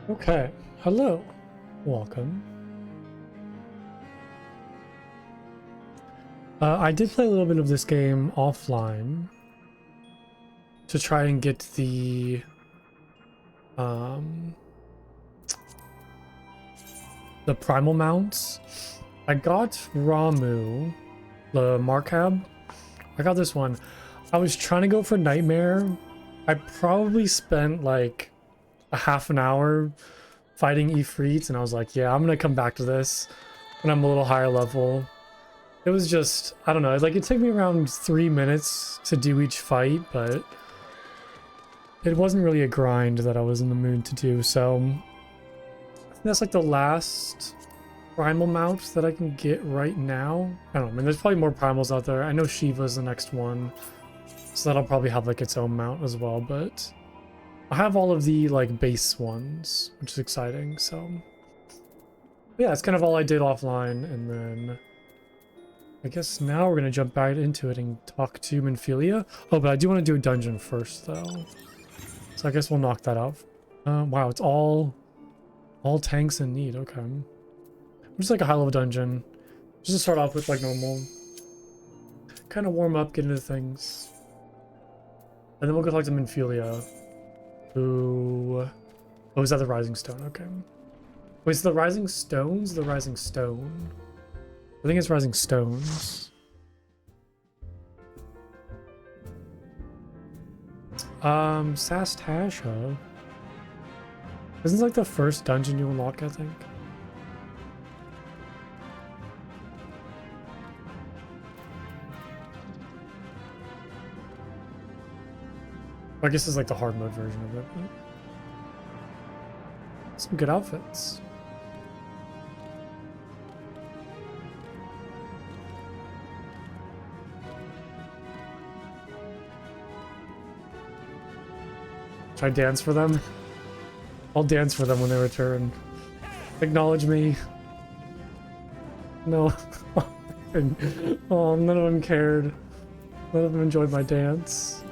Okay, hello, welcome. I did play a little bit of this game offline to try and get um, the primal mounts. I got Ramu, the Markab. I got this one. I was trying to go for Nightmare. I probably spent like a half an hour fighting Ifrits, and I was like, yeah, I'm gonna come back to this when I'm a little higher level. It was just, I don't know, like it took me around 3 minutes to do each fight, but it wasn't really a grind that I was in the mood to do, so I think that's like the last primal mount that I can get right now. I don't know, I mean, there's probably more primals out there. I know Shiva's the next one, so that'll probably have like its own mount as well, but I have all of the like base ones, which is exciting, so yeah, that's kind of all I did offline, and then I guess now we're gonna jump back into it and talk to Minfilia. Oh, but I do want to do a dungeon first, though. So I guess we'll knock that out. Wow, it's all tanks in need. Okay, just like a high-level dungeon, just to start off with like normal. Kind of warm up, get into things, and then we'll go talk to Minfilia. Who? Oh, is that the Rising Stone? Okay. Wait, is the Rising Stones the Rising Stone? I think it's Rising Stones. Sastasha. Isn't it like the first dungeon you unlock, I think? I guess it's like the hard mode version of it. But some good outfits. Should I dance for them? I'll dance for them when they return. Acknowledge me. No. Oh, none of them cared. None of them enjoyed my dance.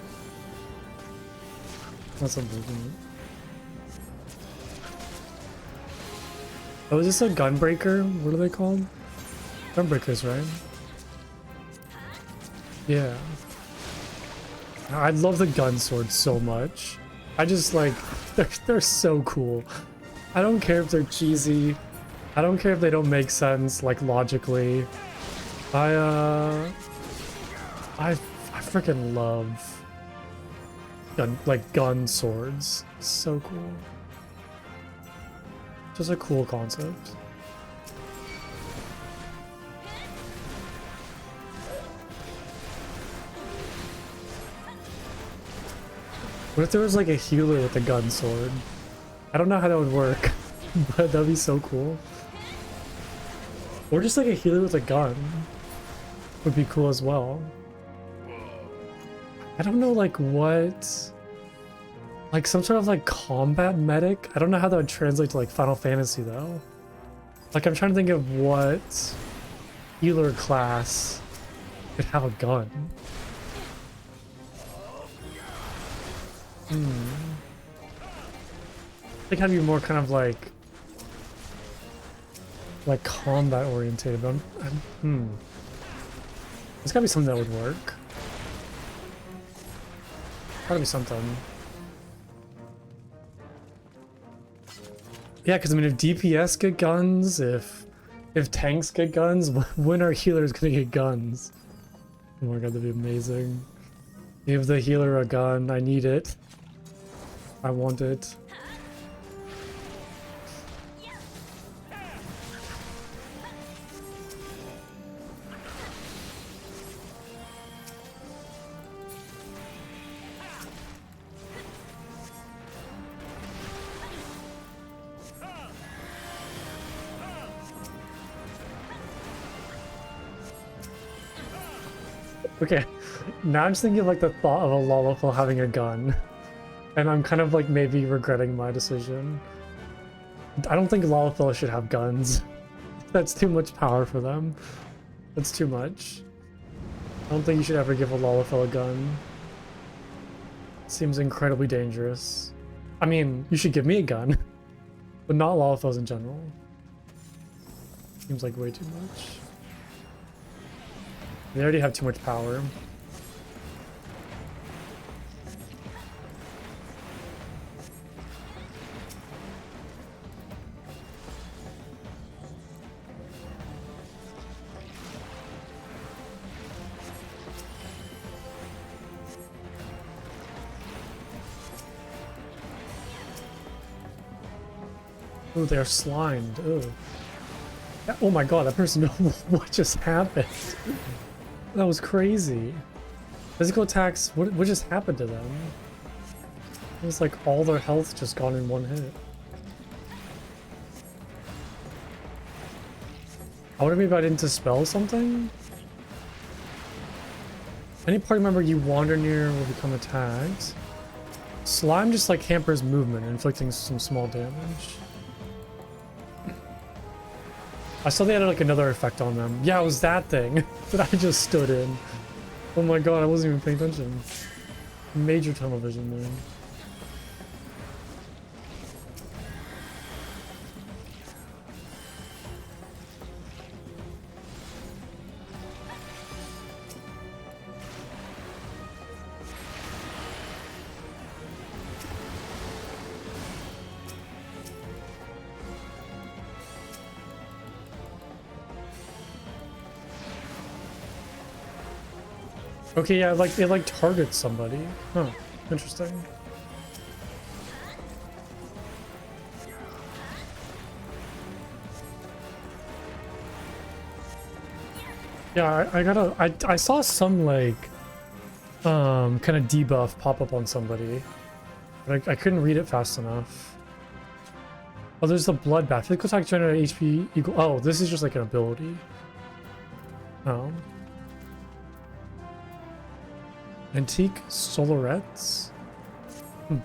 That's unfortunate. Oh, is this a gunbreaker? What are they called? Gunbreakers, right? Yeah. I love the gun sword so much. I just like, they're so cool. I don't care if they're cheesy. I don't care if they don't make sense, like, logically. I freaking love gun swords. It's so cool. Just a cool concept. What if there was like a healer with a gun sword? I don't know how that would work, but that'd be so cool. Or just like a healer with a gun would be cool as well. I don't know like what, like some sort of like combat medic. I don't know how that would translate to like Final Fantasy though. Like I'm trying to think of what healer class could have a gun. I think I'd be more kind of like combat oriented, but there's gotta be something that would work. Gotta be something. Yeah, because I mean, if DPS get guns, if tanks get guns, when are healers gonna get guns? Oh my god, that'd be amazing. Give the healer a gun. I need it. I want it. Okay, now I'm just thinking of like the thought of a Lalafell having a gun. And I'm kind of like maybe regretting my decision. I don't think Lalafell should have guns. That's too much power for them. That's too much. I don't think you should ever give a Lalafell a gun. Seems incredibly dangerous. I mean, you should give me a gun. But not Lalithos in general. Seems like way too much. They already have too much power. Oh, they're slimed. Oh. Oh my god, that person, what just happened? That was crazy. Physical attacks, what just happened to them? It was like all their health just gone in one hit. I wonder maybe I didn't dispel something? Any party member you wander near will become attacked. Slime just like hampers movement, inflicting some small damage. I saw they had like another effect on them. Yeah, it was that thing that I just stood in. Oh my god, I wasn't even paying attention. Major tunnel vision there. Okay, yeah, like it like targets somebody. Huh, interesting. Yeah, I saw some like kind of debuff pop up on somebody, but I couldn't read it fast enough. Oh, there's the bloodbath. Physical attack generate HP equal. Oh, this is just like an ability. Oh. Antique solarettes? Hmm.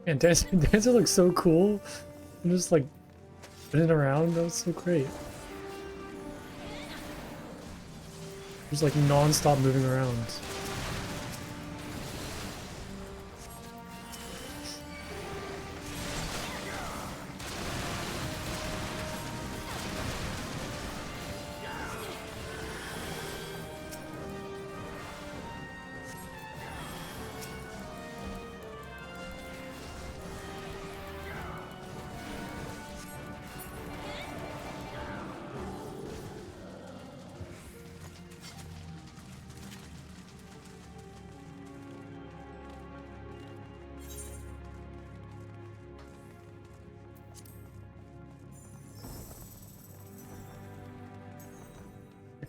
And Dancer looks so cool. I'm just like spinning around. That was so great. Just like non-stop moving around.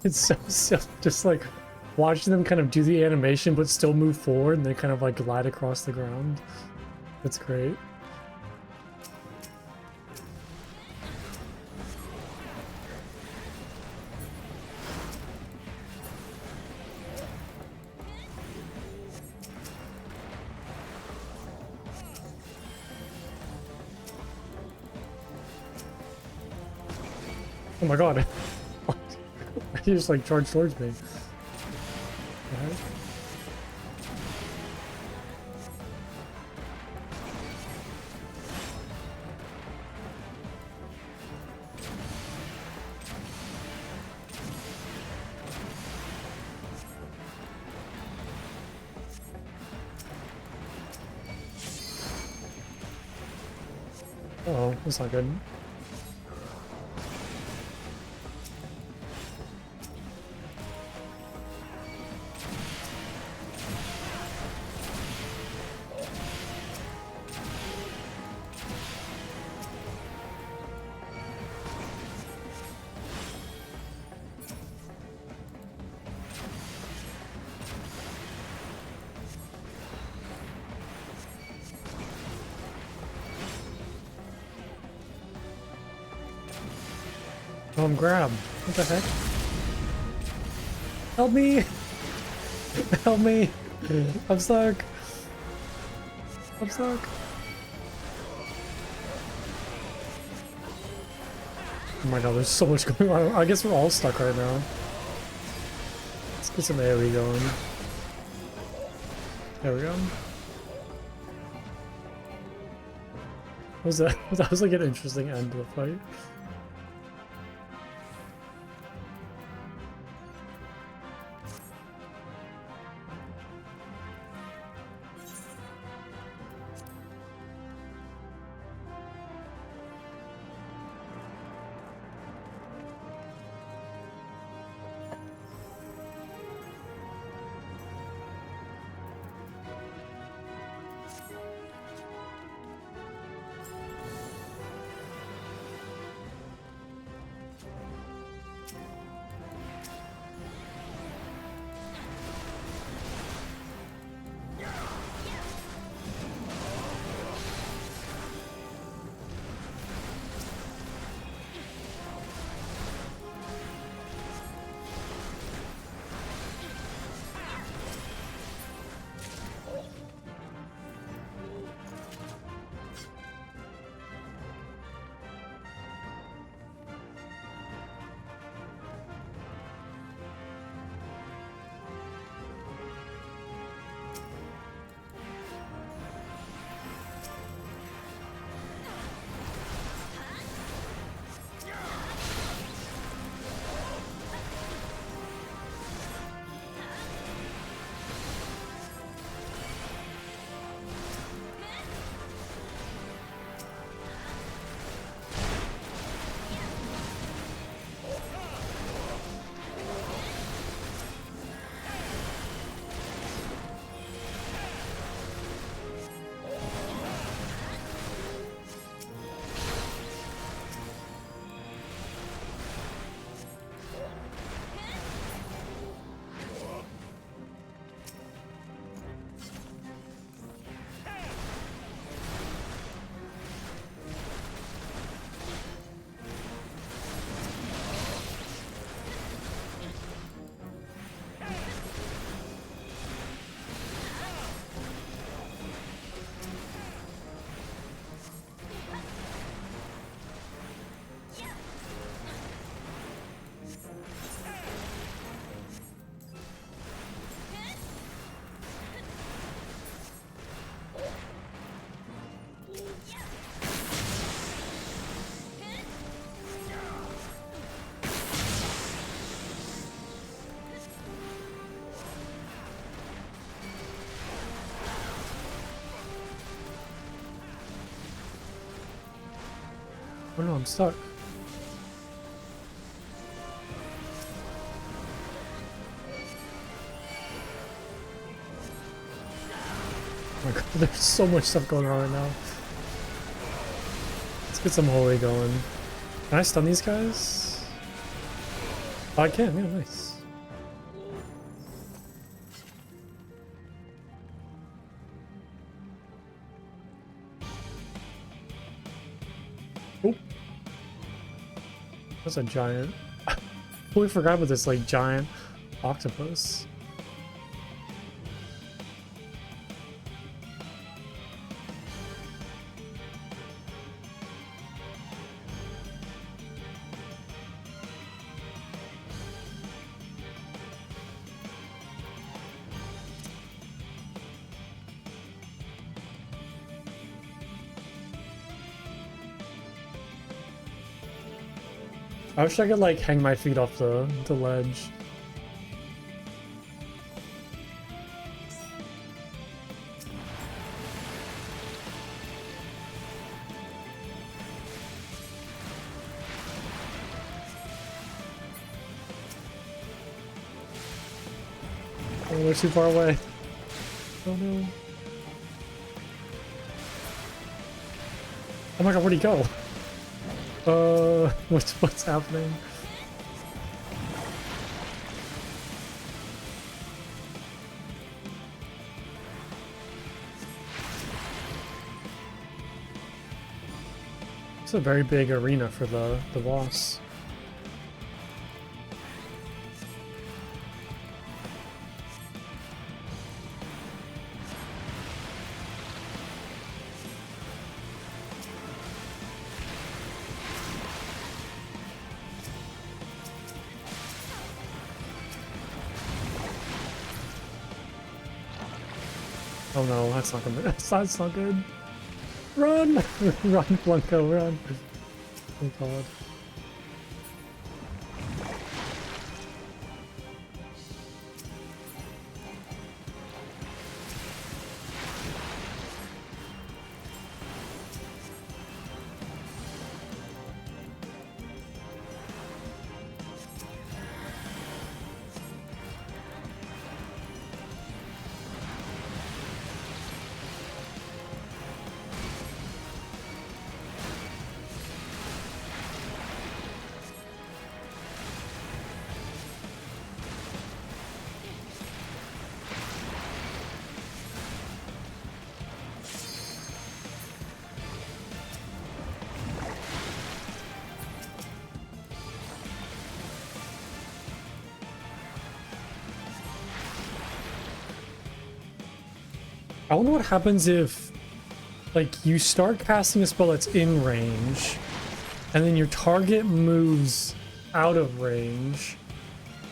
It's so silly, just like watching them kind of do the animation but still move forward and they kind of like glide across the ground. That's great. Oh my god. He just like charged towards me. Right. Uh-oh, that's not good. Oh, I'm grabbed. What the heck? Help me! Help me! I'm stuck! I'm stuck! Oh my god, there's so much going on. I guess we're all stuck right now. Let's get some AoE going. There we go. That was like an interesting end to the fight. Oh no, I'm stuck. Oh my god, there's so much stuff going on right now. Let's get some holy going. Can I stun these guys? I can, yeah, nice. Oh, that's a giant. We forgot about this like giant octopus. I wish I could like hang my feet off the ledge. Oh, they're too far away. Oh no. Oh my god, where'd he go? What's happening? It's a very big arena for the boss. Oh no, that's not good. That's not good. Run! Run, Blanco, run. Oh god. I wonder what happens if, like, you start casting a spell that's in range, and then your target moves out of range,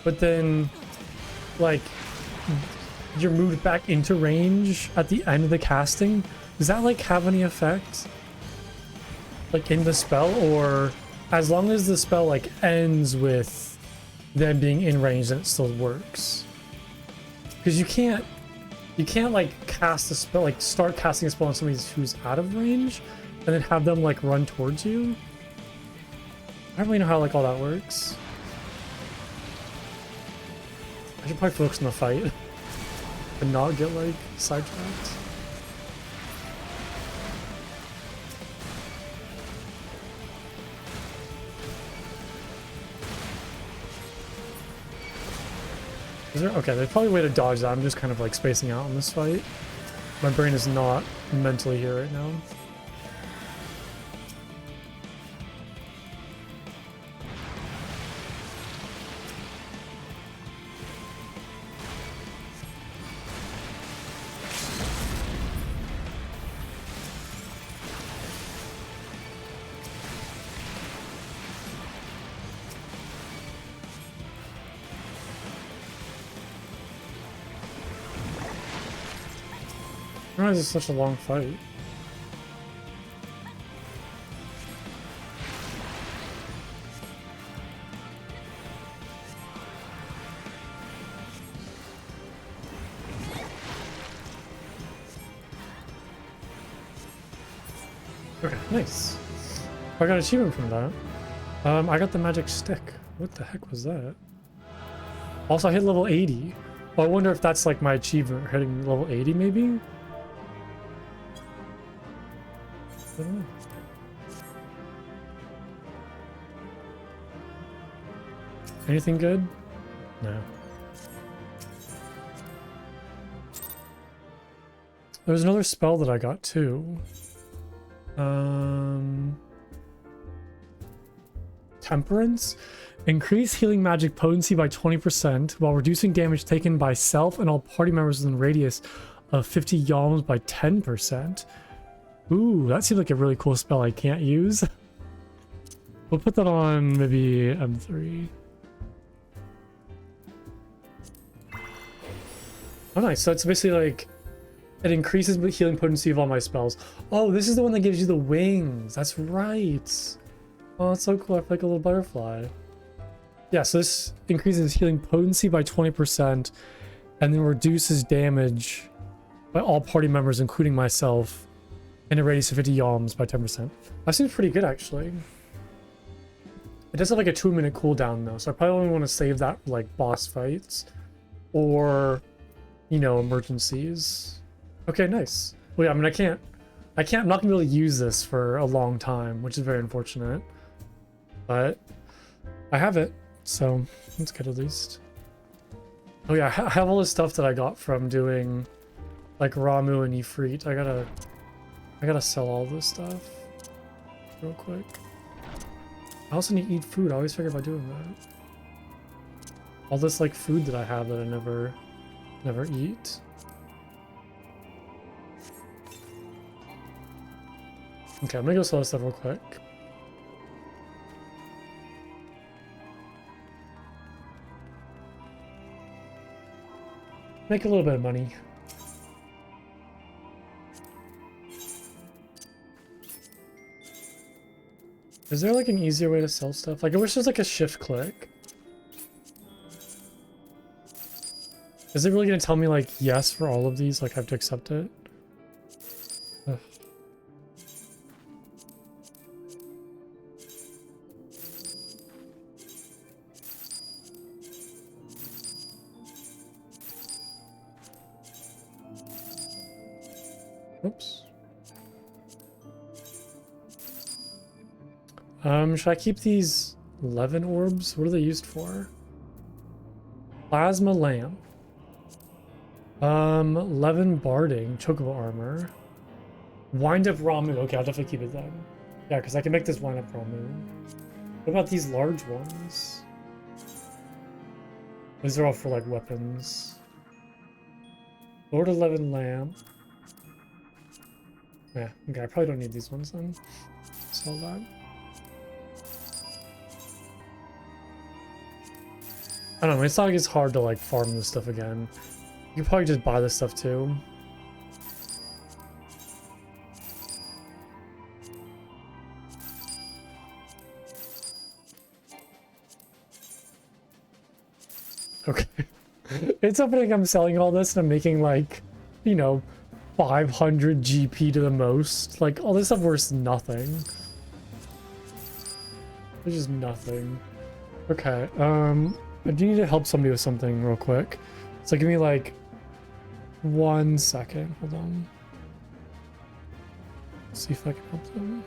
but then, like, you're moved back into range at the end of the casting. Does that, like, have any effect? Like, in the spell, or as long as the spell, like, ends with them being in range, then it still works? Because you can't like cast a spell, like start casting a spell on somebody who's out of range and then have them like run towards you. I don't really know how like all that works. I should probably focus on the fight and not get like sidetracked. Is there? Okay, there's probably a way to dodge that. I'm just kind of like spacing out on this fight. My brain is not mentally here right now. Why is this such a long fight? Okay, nice. I got an achievement from that. I got the magic stick. What the heck was that? Also, I hit level 80. Well, I wonder if that's like my achievement, hitting level 80 maybe? I don't know. Anything good? No. There's another spell that I got too. Temperance? Increase healing magic potency by 20% while reducing damage taken by self and all party members within a radius of 50 yalms by 10%. Ooh, that seems like a really cool spell I can't use. We'll put that on maybe M3. Oh, nice. So it's basically like it increases the healing potency of all my spells. Oh, this is the one that gives you the wings. That's right. Oh, that's so cool. I feel like a little butterfly. Yeah, so this increases healing potency by 20% and then reduces damage by all party members, including myself, in a radius of 50 yalms by 10%. That seems pretty good, actually. It does have like a 2-minute cooldown, though, so I probably only want to save that for like boss fights or, you know, emergencies. Okay, nice. Well, yeah, I mean, I'm not gonna be able to use this for a long time, which is very unfortunate. But I have it, so that's good at least. Oh yeah, I have all this stuff that I got from doing like Ramu and Ifrit. I gotta sell all this stuff real quick. I also need to eat food. I always forget about doing that. All this like food that I have that I never eat. Okay, I'm gonna go sell this stuff real quick. Make a little bit of money. Is there like an easier way to sell stuff? Like I wish there's like a shift click. Is it really gonna tell me like yes for all of these? Like I have to accept it? Ugh. Oops. Should I keep these Levin orbs? What are they used for? Plasma lamp. Levin barding, chocobo armor. Wind up Ramu. Okay, I'll definitely keep it then. Yeah, because I can make this wind up Ramu. What about these large ones? These are all for like weapons. Lord 11 lamp. Yeah, okay, I probably don't need these ones then. Sell that. I don't know, it's not like it's hard to like farm this stuff again. You can probably just buy this stuff too. Okay. It's opening, I'm selling all this and I'm making like, you know, 500 GP to the most. Like, all this stuff worth nothing. It's just nothing. Okay, I do need to help somebody with something real quick. So give me like 1 second. Hold on. See if I can help them.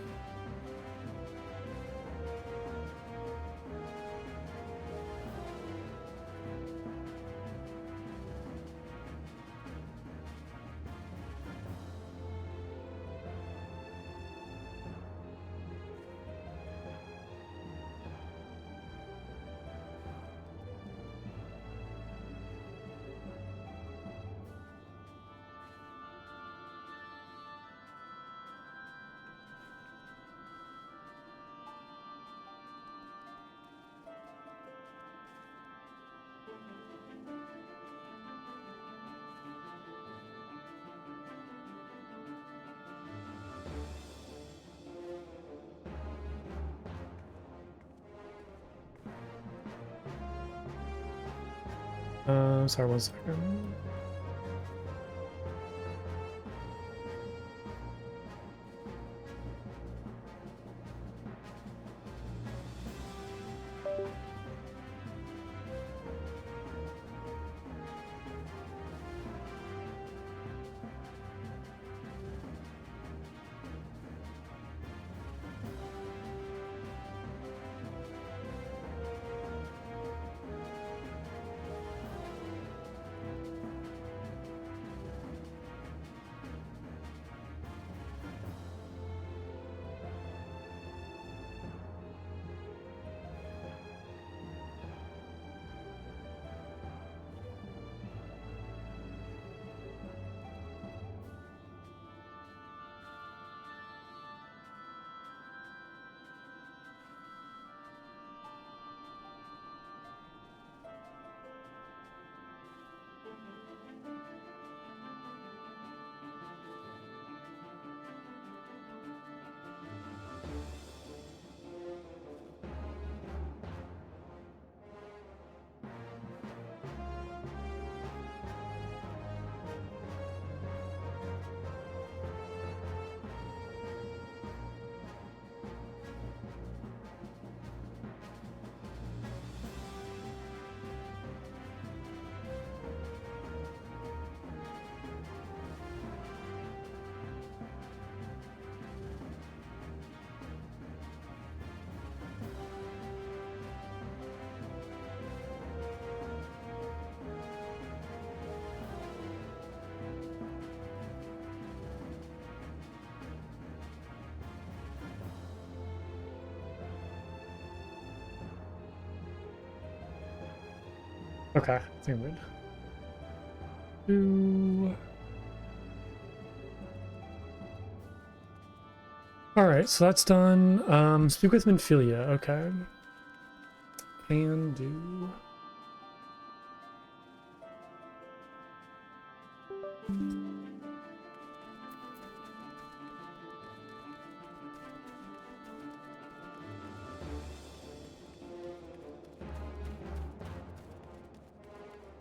Sorry, 1 second. Okay, I think I'm good. Two. All right, so that's done. Speak with Minfilia. Okay. Can do.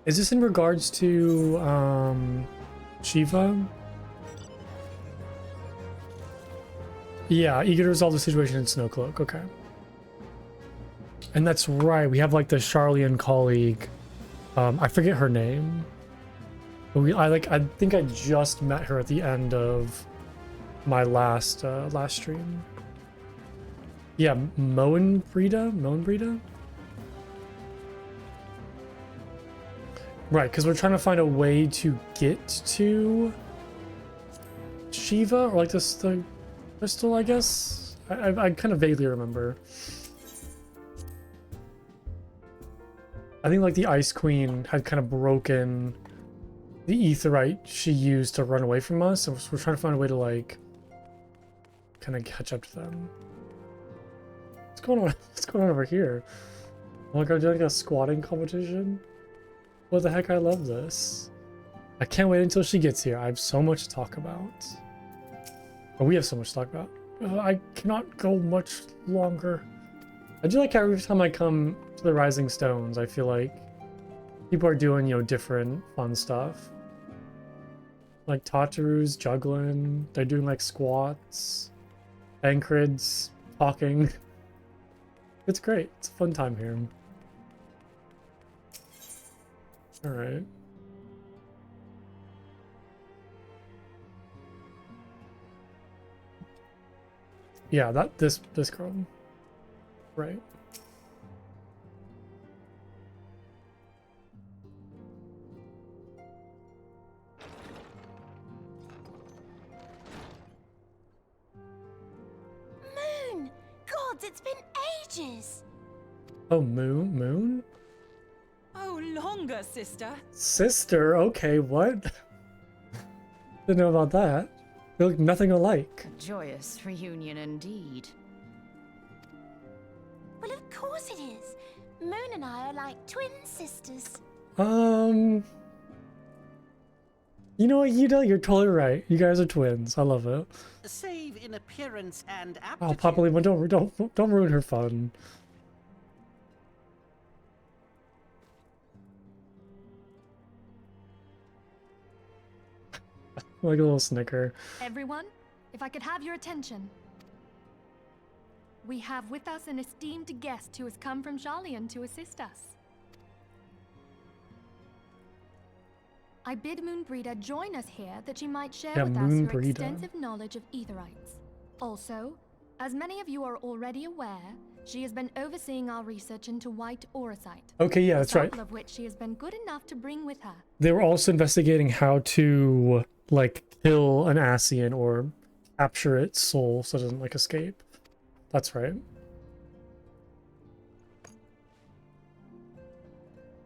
Is this in regards to Shiva? Yeah, eager to resolve the situation in Snowcloak. Okay. And that's right. We have like the Charlian colleague. I forget her name. But I think I just met her at the end of my last stream. Yeah, Moen Brita? Right, because we're trying to find a way to get to Shiva, or like this the crystal, I guess. I kind of vaguely remember. I think like the Ice Queen had kind of broken the aetheryte she used to run away from us, and we're trying to find a way to like kind of catch up to them. What's going on? What's going on over here? Oh my god, doing like a squatting competition? What the heck, I love this. I can't wait until she gets here. I have so much to talk about. Or we have so much to talk about. I cannot go much longer. I do like how every time I come to the Rising Stones, I feel like people are doing, you know, different fun stuff. Like Tataru's juggling. They're doing like squats. Ankrid's talking. It's great. It's a fun time here. Alright. Yeah, this girl. Right. Moon! Gods, it's been ages! Oh, Moon? Oh, longer, sister. Sister? Okay, what? Didn't know about that. They look nothing alike. A joyous reunion indeed. Well, of course it is. Moon and I are like twin sisters. You know what, Yuda? You're totally right. You guys are twins. I love it. Save in appearance and Oh, aptitude. Papa Lima, don't ruin her fun. Like a little snicker. Everyone, if I could have your attention. We have with us an esteemed guest who has come from Shalian to assist us. I bid Moonbreeder join us here that she might share with us her Moonbreeder. extensive knowledge of aetherites. Also, as many of you are already aware, she has been overseeing our research into white auracite. Okay, yeah, that's right. A sample of which she has been good enough to bring with her. They were also investigating how to, like, kill an Ascian or capture its soul so it doesn't, like, escape. That's right.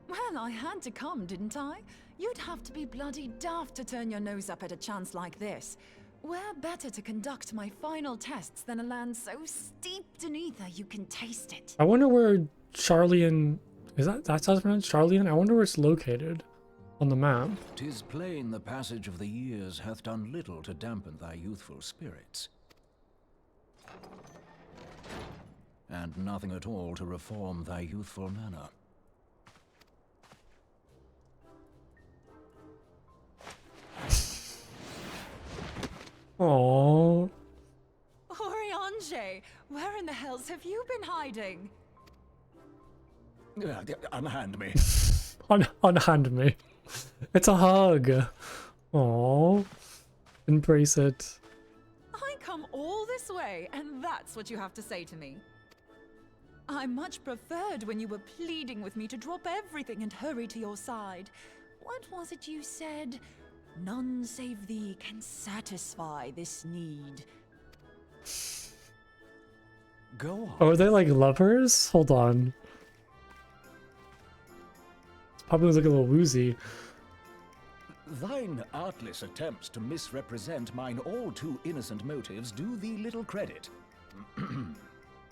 Well, I had to come, didn't I? You'd have to be bloody daft to turn your nose up at a chance like this. Where better to conduct my final tests than a land so steeped in ether you can taste it? I wonder where Charlian... That's how it's pronounced? Charlian? I wonder where it's located on the map. 'Tis plain the passage of the years hath done little to dampen thy youthful spirits, and nothing at all to reform thy youthful manner. Aww. Oriange, where in the hells have you been hiding? Unhand me. Unhand me. It's a hug. Aww. Embrace it. I come all this way, and that's what you have to say to me. I much preferred when you were pleading with me to drop everything and hurry to your side. What was it you said? None save thee can satisfy this need. Go on. Oh, are they like lovers? Hold on. Probably look a little woozy. Thine artless attempts to misrepresent mine all too innocent motives do thee little credit.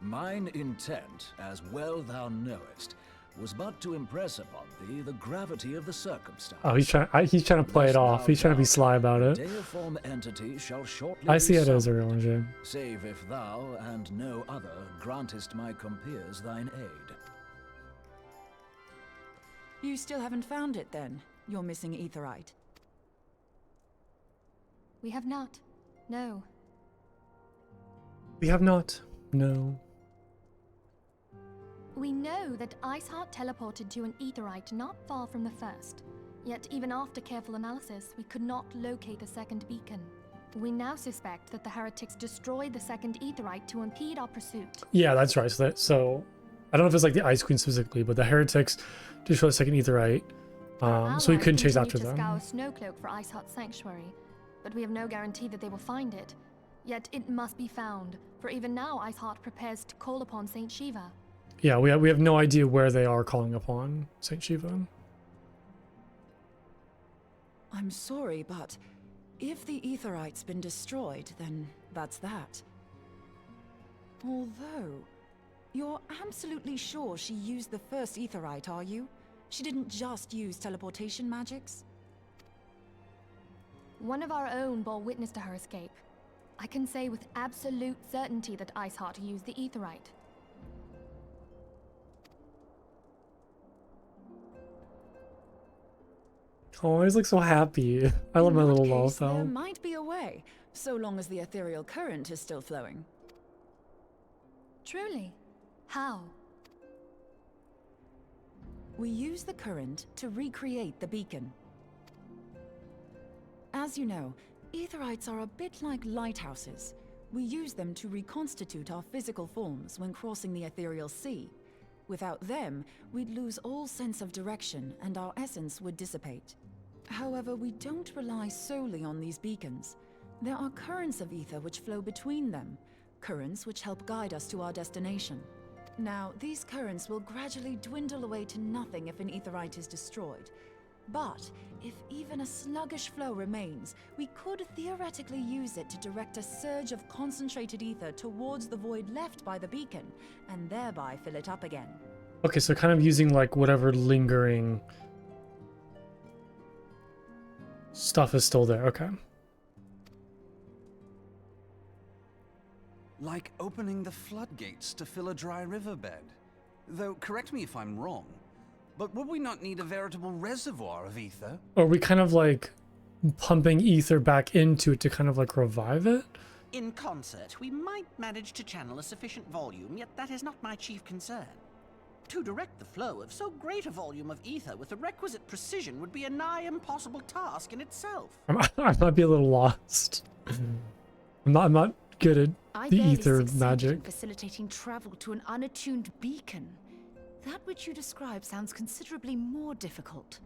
Mine intent, as well thou knowest, was but to impress upon thee the gravity of the circumstance. Oh, he's trying to play it off. He's trying to be sly about it. Deiform entity shall shortly I see be it as a summoned, real engine. save if thou and no other grantest my compeers thine aid. You still haven't found it then, your missing aetherite? We have not. No. We have not. No. We know that Iceheart teleported to an aetherite not far from the first. Yet even after careful analysis, we could not locate the second beacon. We now suspect that the heretics destroyed the second aetherite to impede our pursuit. Yeah, that's right. So I don't know if it's like the Ice Queen specifically, but the heretics destroyed the second aetherite. So we couldn't chase after them. Scour Snowcloak for Iceheart's sanctuary, but we have no guarantee that they will find it. Yet it must be found, for even now Iceheart prepares to call upon Saint Shiva. Yeah, we have no idea where they are calling upon Saint Shiva. I'm sorry, but if the aetherite's been destroyed, then that's that. Although, you're absolutely sure she used the first aetherite, are you? She didn't just use teleportation magics? One of our own bore witness to her escape. I can say with absolute certainty that Iceheart used the aetherite. Oh, he's like so happy. I love my little There Lothal. might be a way, so long as the ethereal current is still flowing. Truly? How? We use the current to recreate the beacon. As you know, aetherites are a bit like lighthouses. We use them to reconstitute our physical forms when crossing the ethereal sea. Without them, we'd lose all sense of direction and our essence would dissipate. However, we don't rely solely on these beacons. There are currents of ether which flow between them, currents which help guide us to our destination. Now, these currents will gradually dwindle away to nothing if an aetherite is destroyed. But if even a sluggish flow remains, we could theoretically use it to direct a surge of concentrated ether towards the void left by the beacon, and thereby fill it up again. Okay, so kind of using like whatever lingering stuff is still there. Okay. Like opening the floodgates to fill a dry riverbed. Though, correct me if I'm wrong, but would we not need a veritable reservoir of ether? Or are we kind of like pumping ether back into it to kind of like revive it? In concert, we might manage to channel a sufficient volume, yet that is not my chief concern. To direct the flow of so great a volume of ether with the requisite precision would be a nigh impossible task in itself. I might be a little lost. I'm not good at I the barely ether succeeded in magic. facilitating travel to an unattuned beacon. That which you describe sounds considerably more difficult.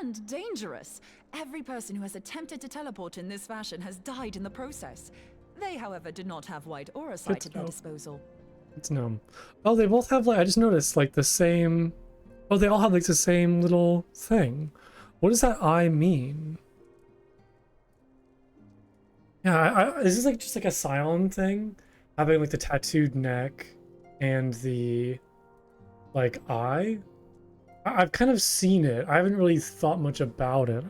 And dangerous. Every person who has attempted to teleport in this fashion has died in the process. They, however, did not have white aura sight at their disposal. It's numb. Oh, they both have like, I just noticed like the same. Oh, they all have like the same little thing. What does that eye mean? Yeah, is this like just like a Scion thing? Having like the tattooed neck and the like eye? I've kind of seen it. I haven't really thought much about it.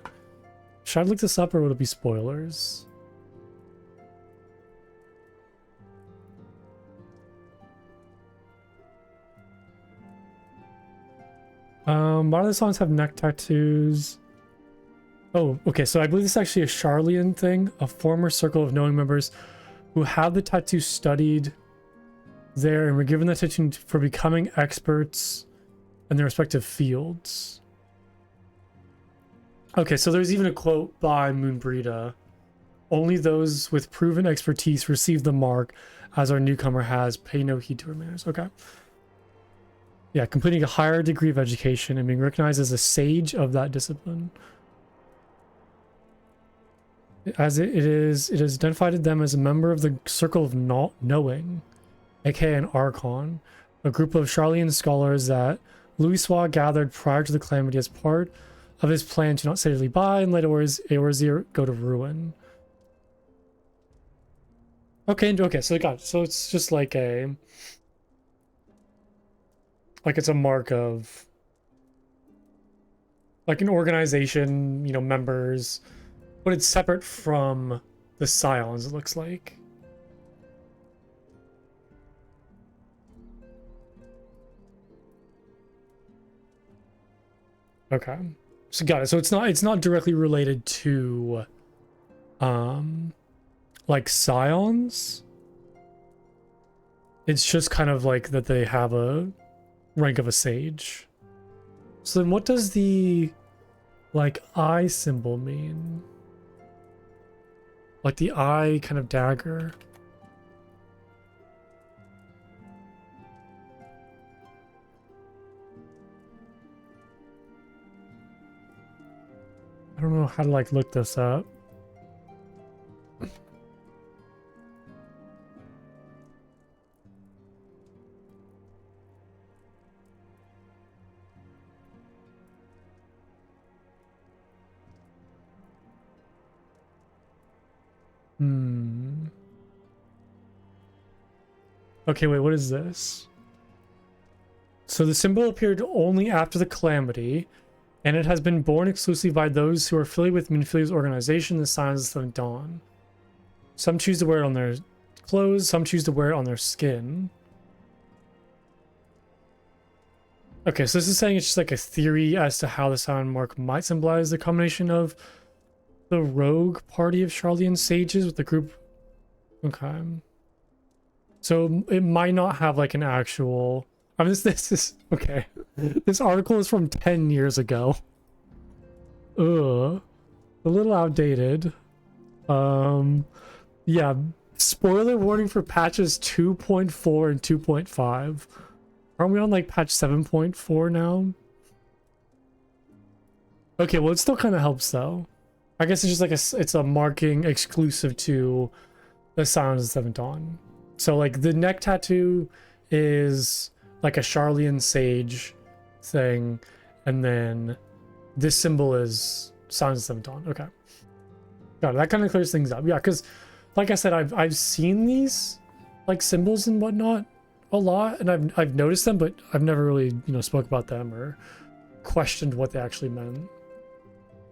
Should I look this up or would it be spoilers? A lot of the songs have neck tattoos. Oh, okay, so I believe this is actually a Charlian thing, a former circle of knowing members who have the tattoo studied there and were given the tattoo for becoming experts in their respective fields. Okay, so there's even a quote by Moonbrita. Only those with proven expertise receive the mark, as our newcomer has. Pay no heed to her manners. Okay. Yeah, completing a higher degree of education and being recognized as a sage of that discipline. As it is identified them as a member of the circle of knowing. aka an Archon, a group of Charlian scholars that Louisoix gathered prior to the Calamity as part of his plan to not safely buy and let Eorzea go to ruin. Okay, so so it's just like a, like it's a mark of like an organization, you know, members, but it's separate from the Scions, it looks like. Okay. So got it. So it's not directly related to like Scions. It's just kind of like that they have a rank of a sage. So then what does the like eye symbol mean? Like the eye kind of dagger. I don't know how to like look this up. Okay, wait, what is this? So the symbol appeared only after the Calamity, and it has been borne exclusively by those who are affiliated with Minfilia's organization, the Scions of the Seventh Dawn. Some choose to wear it on their clothes, some choose to wear it on their skin. Okay, so this is saying it's just like a theory as to how the Scion mark might symbolize the combination of the rogue party of Charlian sages with the group. Okay. So it might not have like an actual... I mean, this is... Okay. This article is from 10 years ago. Ugh. A little outdated. Yeah. Spoiler warning for patches 2.4 and 2.5. Aren't we on like patch 7.4 now? Okay, well it still kind of helps though. I guess it's just like it's a marking exclusive to the Scions of the Seventh Dawn. So like the neck tattoo is like a Charlian sage thing, and then this symbol is Scions of the Seventh Dawn. Okay, got it. That kind of clears things up. Yeah, because like I said, I've seen these like symbols and whatnot a lot, and I've noticed them, but I've never really, you know, spoke about them or questioned what they actually meant.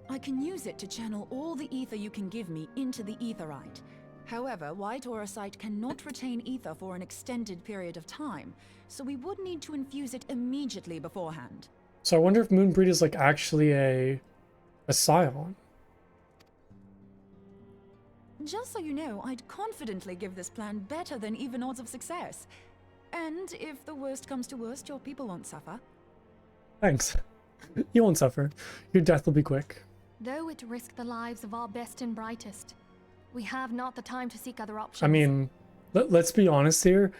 I can use it to channel all the ether you can give me into the etherite. However, white aurosite cannot retain ether for an extended period of time, so we would need to infuse it immediately beforehand. So I wonder if Moonbreed is like actually a Scion. Just so you know, I'd confidently give this plan better than even odds of success. And if the worst comes to worst, your people won't suffer. Thanks. You won't suffer. Your death will be quick. Though it risked the lives of our best and brightest, we have not the time to seek other options. I mean, let's be honest here.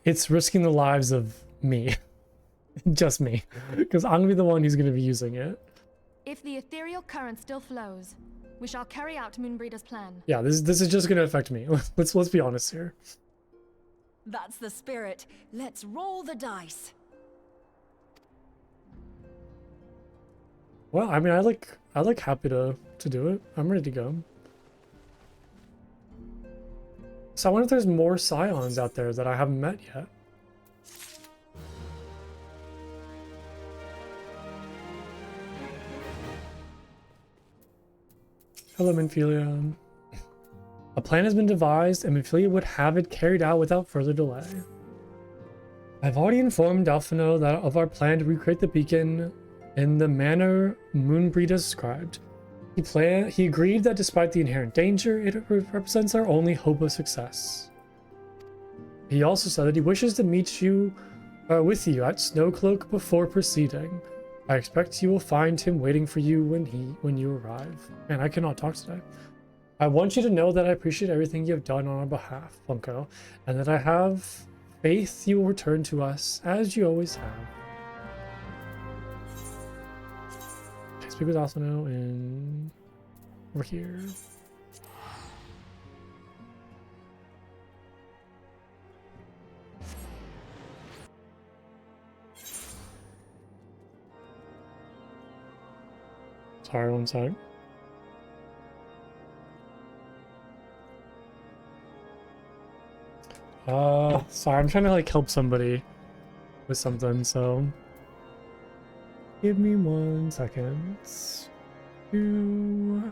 It's risking the lives of me. Just me. Because I'm going to be the one who's going to be using it. If the ethereal current still flows, we shall carry out Moonbreeder's plan. Yeah, this is just going to affect me. Let's be honest here. That's the spirit. Let's roll the dice. Well, I mean, I like happy to do it. I'm ready to go. So I wonder if there's more Scions out there that I haven't met yet. Hello, Minfilia. A plan has been devised, and Minfilia would have it carried out without further delay. I've already informed Alphino that of our plan to recreate the beacon in the manner Moonbreed described. He agreed that despite the inherent danger, it represents our only hope of success. He also said that he wishes to meet you with you at Snowcloak before proceeding. I expect you will find him waiting for you when you arrive. Man, I cannot talk today. I want you to know that I appreciate everything you have done on our behalf, Funko, and that I have faith you will return to us as you always have. Speak with Asano and over here. Sorry, one sec. Sorry, I'm trying to like help somebody with something, so give me 1 second. Two.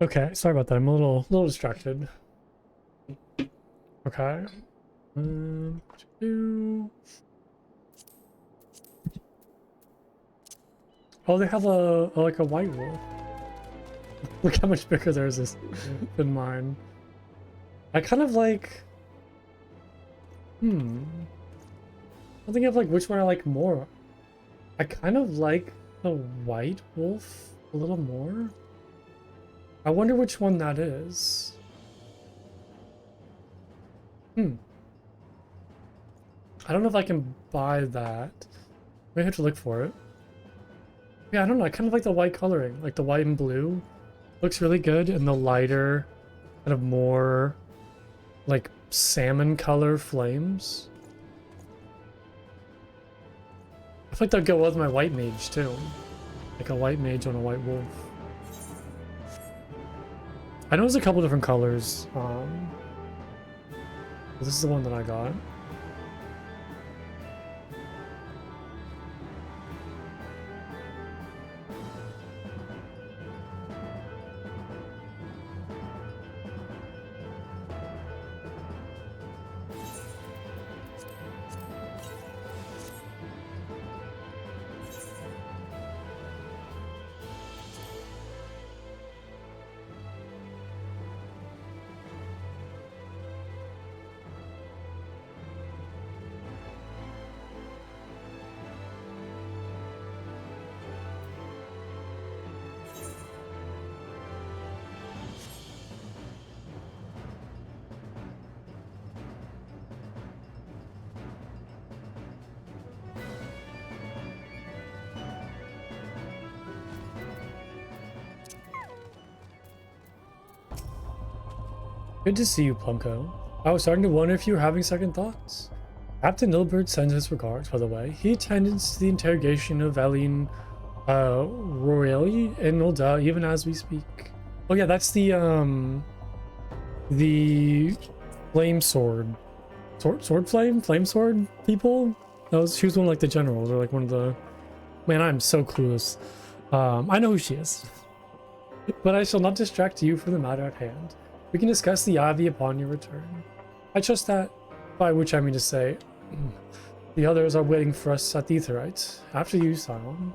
Okay, sorry about that. I'm a little distracted. Okay. Two. Oh, they have like a white wolf. Look how much bigger theirs is than mine. I kind of like. I'm thinking of like which one I like more. I kind of like the white wolf a little more. I wonder which one that is. I don't know if I can buy that. Maybe I have to look for it. Yeah, I don't know. I kind of like the white coloring. Like the white and blue. Looks really good. And the lighter, kind of more like salmon color flames. I feel like that'd go well with my white mage too. Like a white mage on a white wolf. I know there's a couple different colors. This is the one that I got. Good to see you, Plumco. I was starting to wonder if you were having second thoughts. Captain Nilbert sends his regards, by the way. He attended to the interrogation of Eileen Royali in Nolda, even as we speak. Oh yeah, that's the flame sword flame sword people. She was one of like the generals, or like one of the. Man, I'm so clueless. I know who she is, but I shall not distract you from the matter at hand. We can discuss the Ivy upon your return. I trust that, by which I mean to say, the others are waiting for us at the Aetherite. After you, Sion.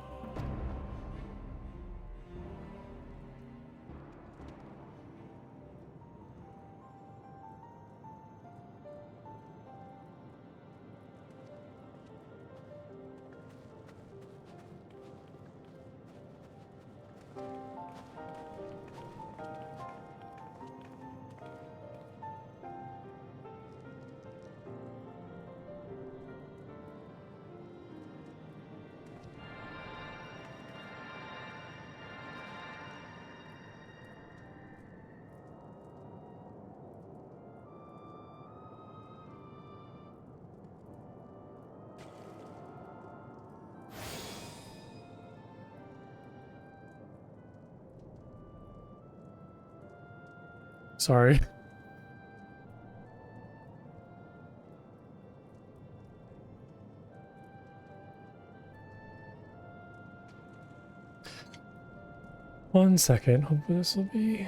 Sorry. One second. Hopefully this will be.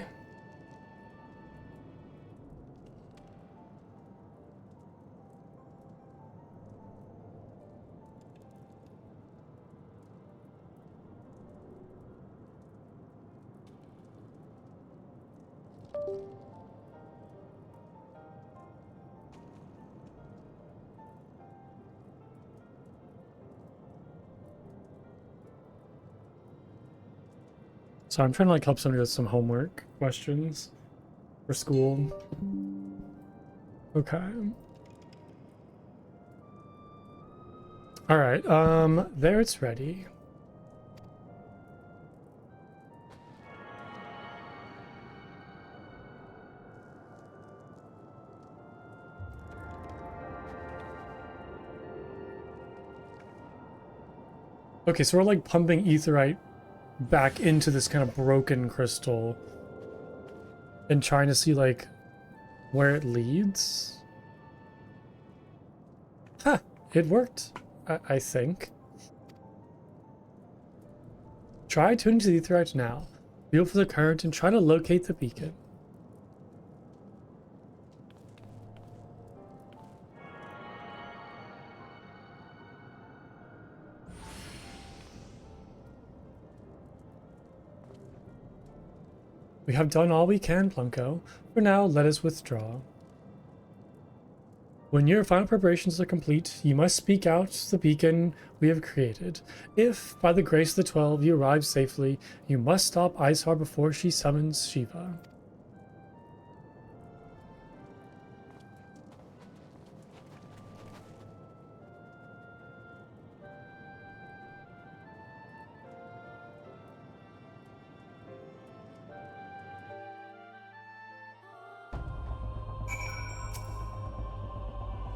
So I'm trying to like help somebody with some homework questions for school. Okay. All right. There it's ready. Okay, so we're like pumping aetherite back into this kind of broken crystal and trying to see like where it leads. Huh, it worked, I think. Try tuning to the aetherite now. Feel for the current and try to locate the beacon. We have done all we can, Plunko. For now, let us withdraw. When your final preparations are complete, you must speak out the beacon we have created. If, by the grace of the 12, you arrive safely, you must stop Ishar before she summons Shiva.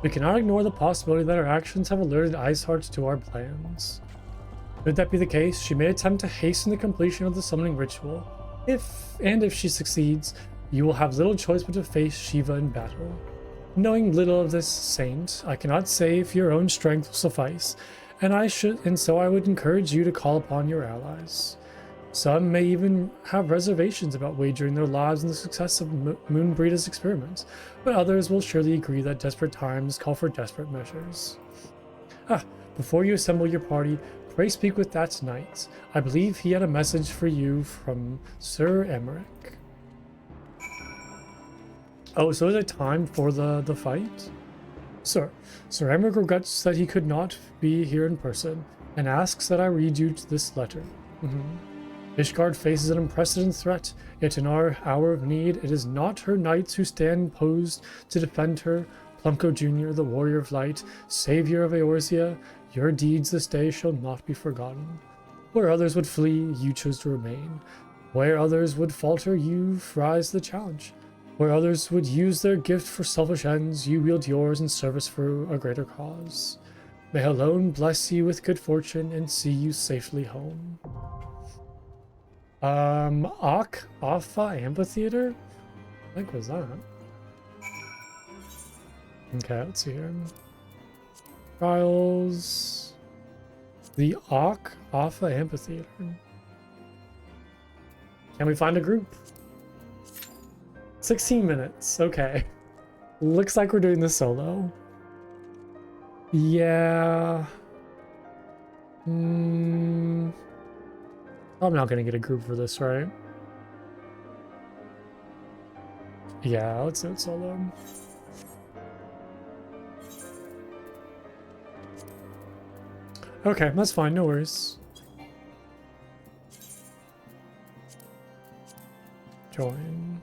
We cannot ignore the possibility that our actions have alerted Iceheart to our plans. Should that be the case, she may attempt to hasten the completion of the summoning ritual. If she succeeds, you will have little choice but to face Shiva in battle. Knowing little of this saint, I cannot say if your own strength will suffice, and so I would encourage you to call upon your allies. Some may even have reservations about wagering their lives on the success of Moonbreeda's experiments, but others will surely agree that desperate times call for desperate measures. Before you assemble your party, pray speak with that knight. I believe he had a message for you from Sir Emmerich. Oh, so is it time for the fight? Sir Emmerich regrets that he could not be here in person, and asks that I read you this letter. Ishgard faces an unprecedented threat, yet in our hour of need, it is not her knights who stand posed to defend her. Plunko Jr., the warrior of light, savior of Eorzea, your deeds this day shall not be forgotten. Where others would flee, you chose to remain. Where others would falter, you rise the challenge. Where others would use their gift for selfish ends, you wield yours in service for a greater cause. May alone bless you with good fortune and see you safely home. Alpha Amphitheater? What was that? Okay, let's see here. Trials. The Alpha Amphitheater. Can we find a group? 16 minutes. Okay. Looks like we're doing this solo. Yeah. I'm not gonna get a group for this, right? Yeah, let's do it solo. Okay, that's fine, no worries. Join.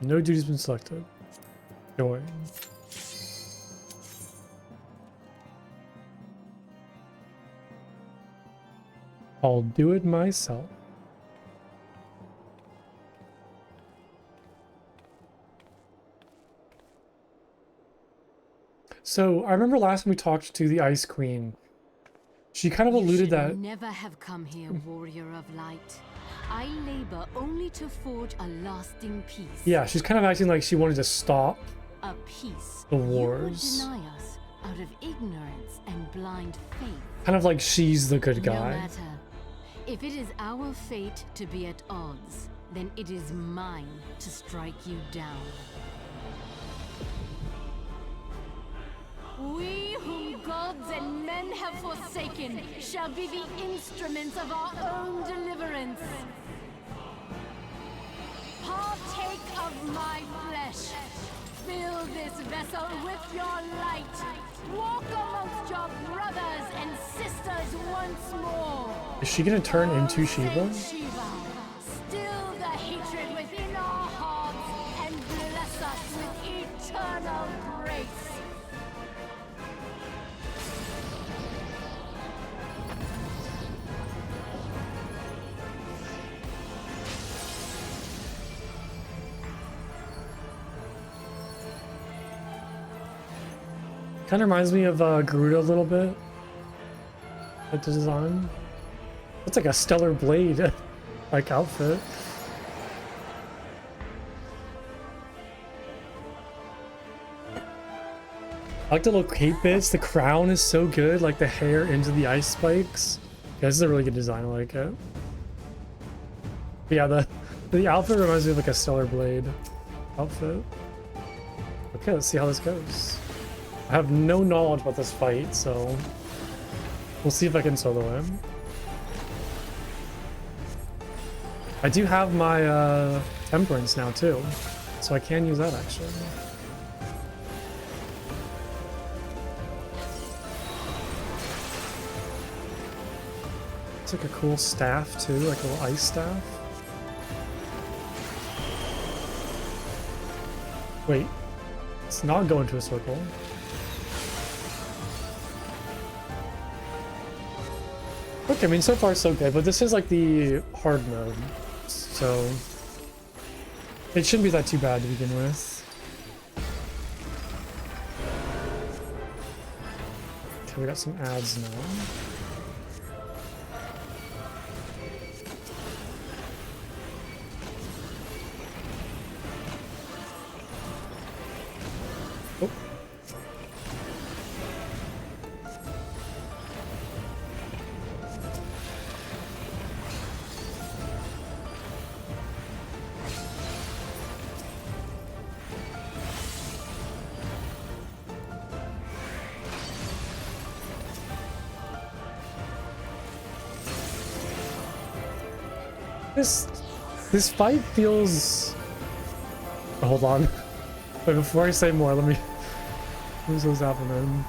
No duty's been selected. Join. I'll do it myself. So I remember last time we talked to the Ice Queen. She kind of alluded that never have come here, warrior of light. I labor only to forge a lasting peace. yeah, she's kind of acting like she wanted to stop A peace the you would wars. deny us out of ignorance and blind faith. Kind of like she's the good No guy. matter. If it is our fate to be at odds, then it is mine to strike you down. We whom gods and men have forsaken shall be the instruments of our own deliverance. Partake of my flesh. Fill this vessel with your light. Walk amongst your brothers and sisters once more. Is she gonna turn into Shiva? Shiva, still the hatred within our hearts and bless us with eternal grace. Kind of reminds me of Garuda a little bit. Like the design. It's like a stellar blade like outfit. I like the little cape bits. The crown is so good. Like the hair into the ice spikes. Yeah, this is a really good design. I like it. But yeah, the outfit reminds me of like a stellar blade outfit. Okay, let's see how this goes. I have no knowledge about this fight, so we'll see if I can solo him. I do have my temperance now too, so I can use that actually. It's like a cool staff too, like a little ice staff. Wait, it's not going to a circle. Okay, I mean, so far so good, but this is like the hard mode, so it shouldn't be that too bad to begin with. Okay, we got some ads now. Oh. This fight feels... Oh, hold on. But before I say more, let me... Who's those happening?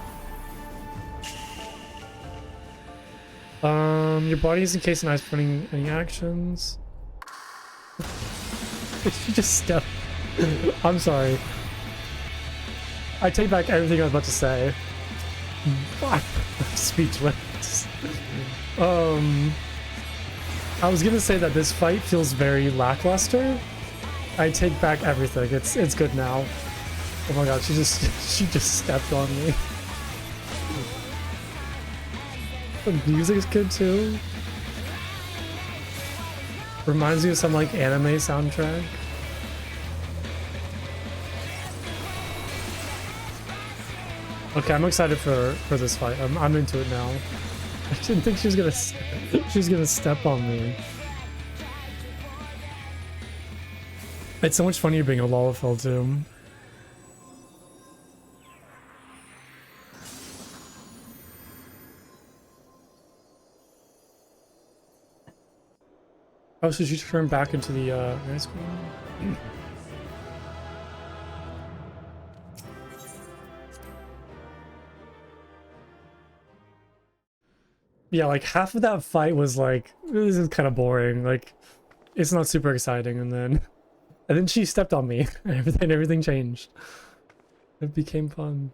Your body is encased in ice running any actions. Did you just step? I'm sorry. I take back everything I was about to say. I'm speechless. I was gonna say that this fight feels very lackluster. I take back everything. It's good now. Oh my god, she just stepped on me. The music's good too. Reminds me of some like anime soundtrack. Okay, I'm excited for this fight. I'm into it now. I didn't think she was gonna step on me. It's so much funnier being a Lalafell too. Oh, so she turned back into the ice queen. Yeah, like half of that fight was like, this is kind of boring. Like, it's not super exciting, and then she stepped on me, and everything changed. It became fun.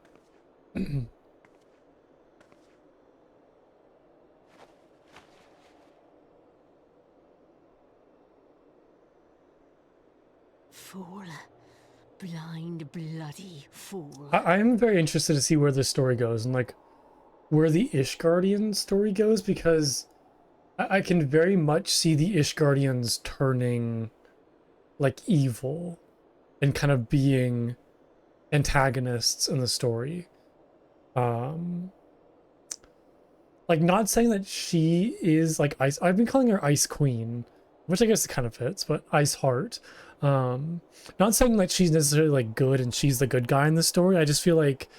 Fool. Blind, bloody fool. I am very interested to see where this story goes, and like where the Ishgardian story goes, because I can very much see the Ishgardians turning like evil and kind of being antagonists in the story. Like, not saying that she is like Ice, I've been calling her Ice Queen, which I guess it kind of fits, but Ice Heart. Not saying that she's necessarily like good and she's the good guy in the story. I just feel like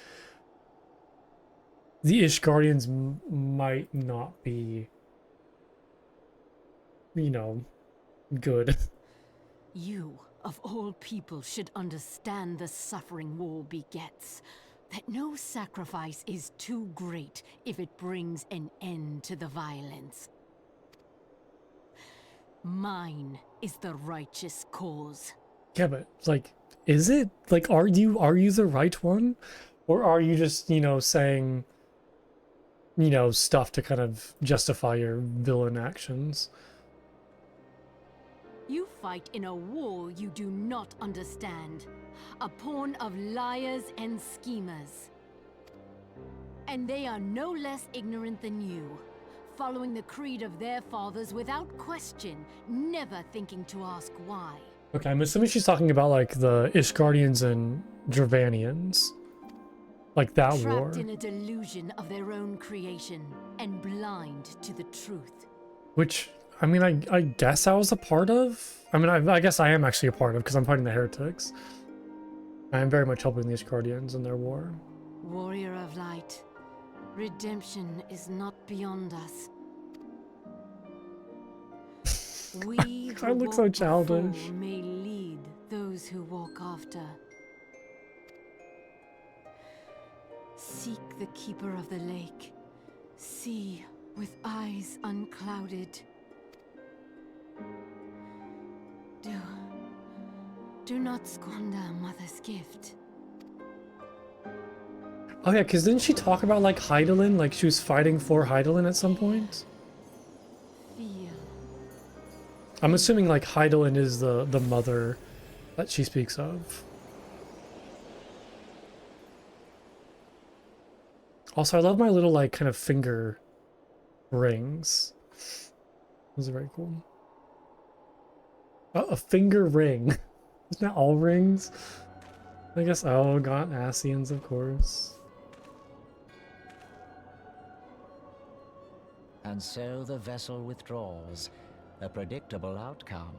the Ishgardians might not be, you know, good. You, of all people, should understand the suffering war begets. That no sacrifice is too great if it brings an end to the violence. Mine is the righteous cause. Yeah, but like, is it? Like, are you the right one? Or are you just, you know, saying, you know, stuff to kind of justify your villain actions? You fight in a war you do not understand. A pawn of liars and schemers. And they are no less ignorant than you, following the creed of their fathers without question, never thinking to ask why. Okay, I'm assuming she's talking about like the Ishgardians and Dravanians. Like that war. Trapped in a delusion of their own creation and blind to the truth. Which, I mean, I guess I was a part of. I mean, I guess I am actually a part of because I'm fighting the heretics. I am very much helping the Ishgardians in their war. Warrior of light, redemption is not beyond us. We who I look so walk childish. before may lead those who walk after. Seek the keeper of the lake. See with eyes unclouded. Do not squander Mother's gift. Oh yeah, because didn't she talk about like Hydaelyn? Like she was fighting for Hydaelyn at some point? Feel. I'm assuming like Hydaelyn is the mother that she speaks of. Also, I love my little like kind of finger rings. Those are very cool. A finger ring. Isn't that all rings? I guess, oh, got Asians, of course. And so the vessel withdraws, a predictable outcome.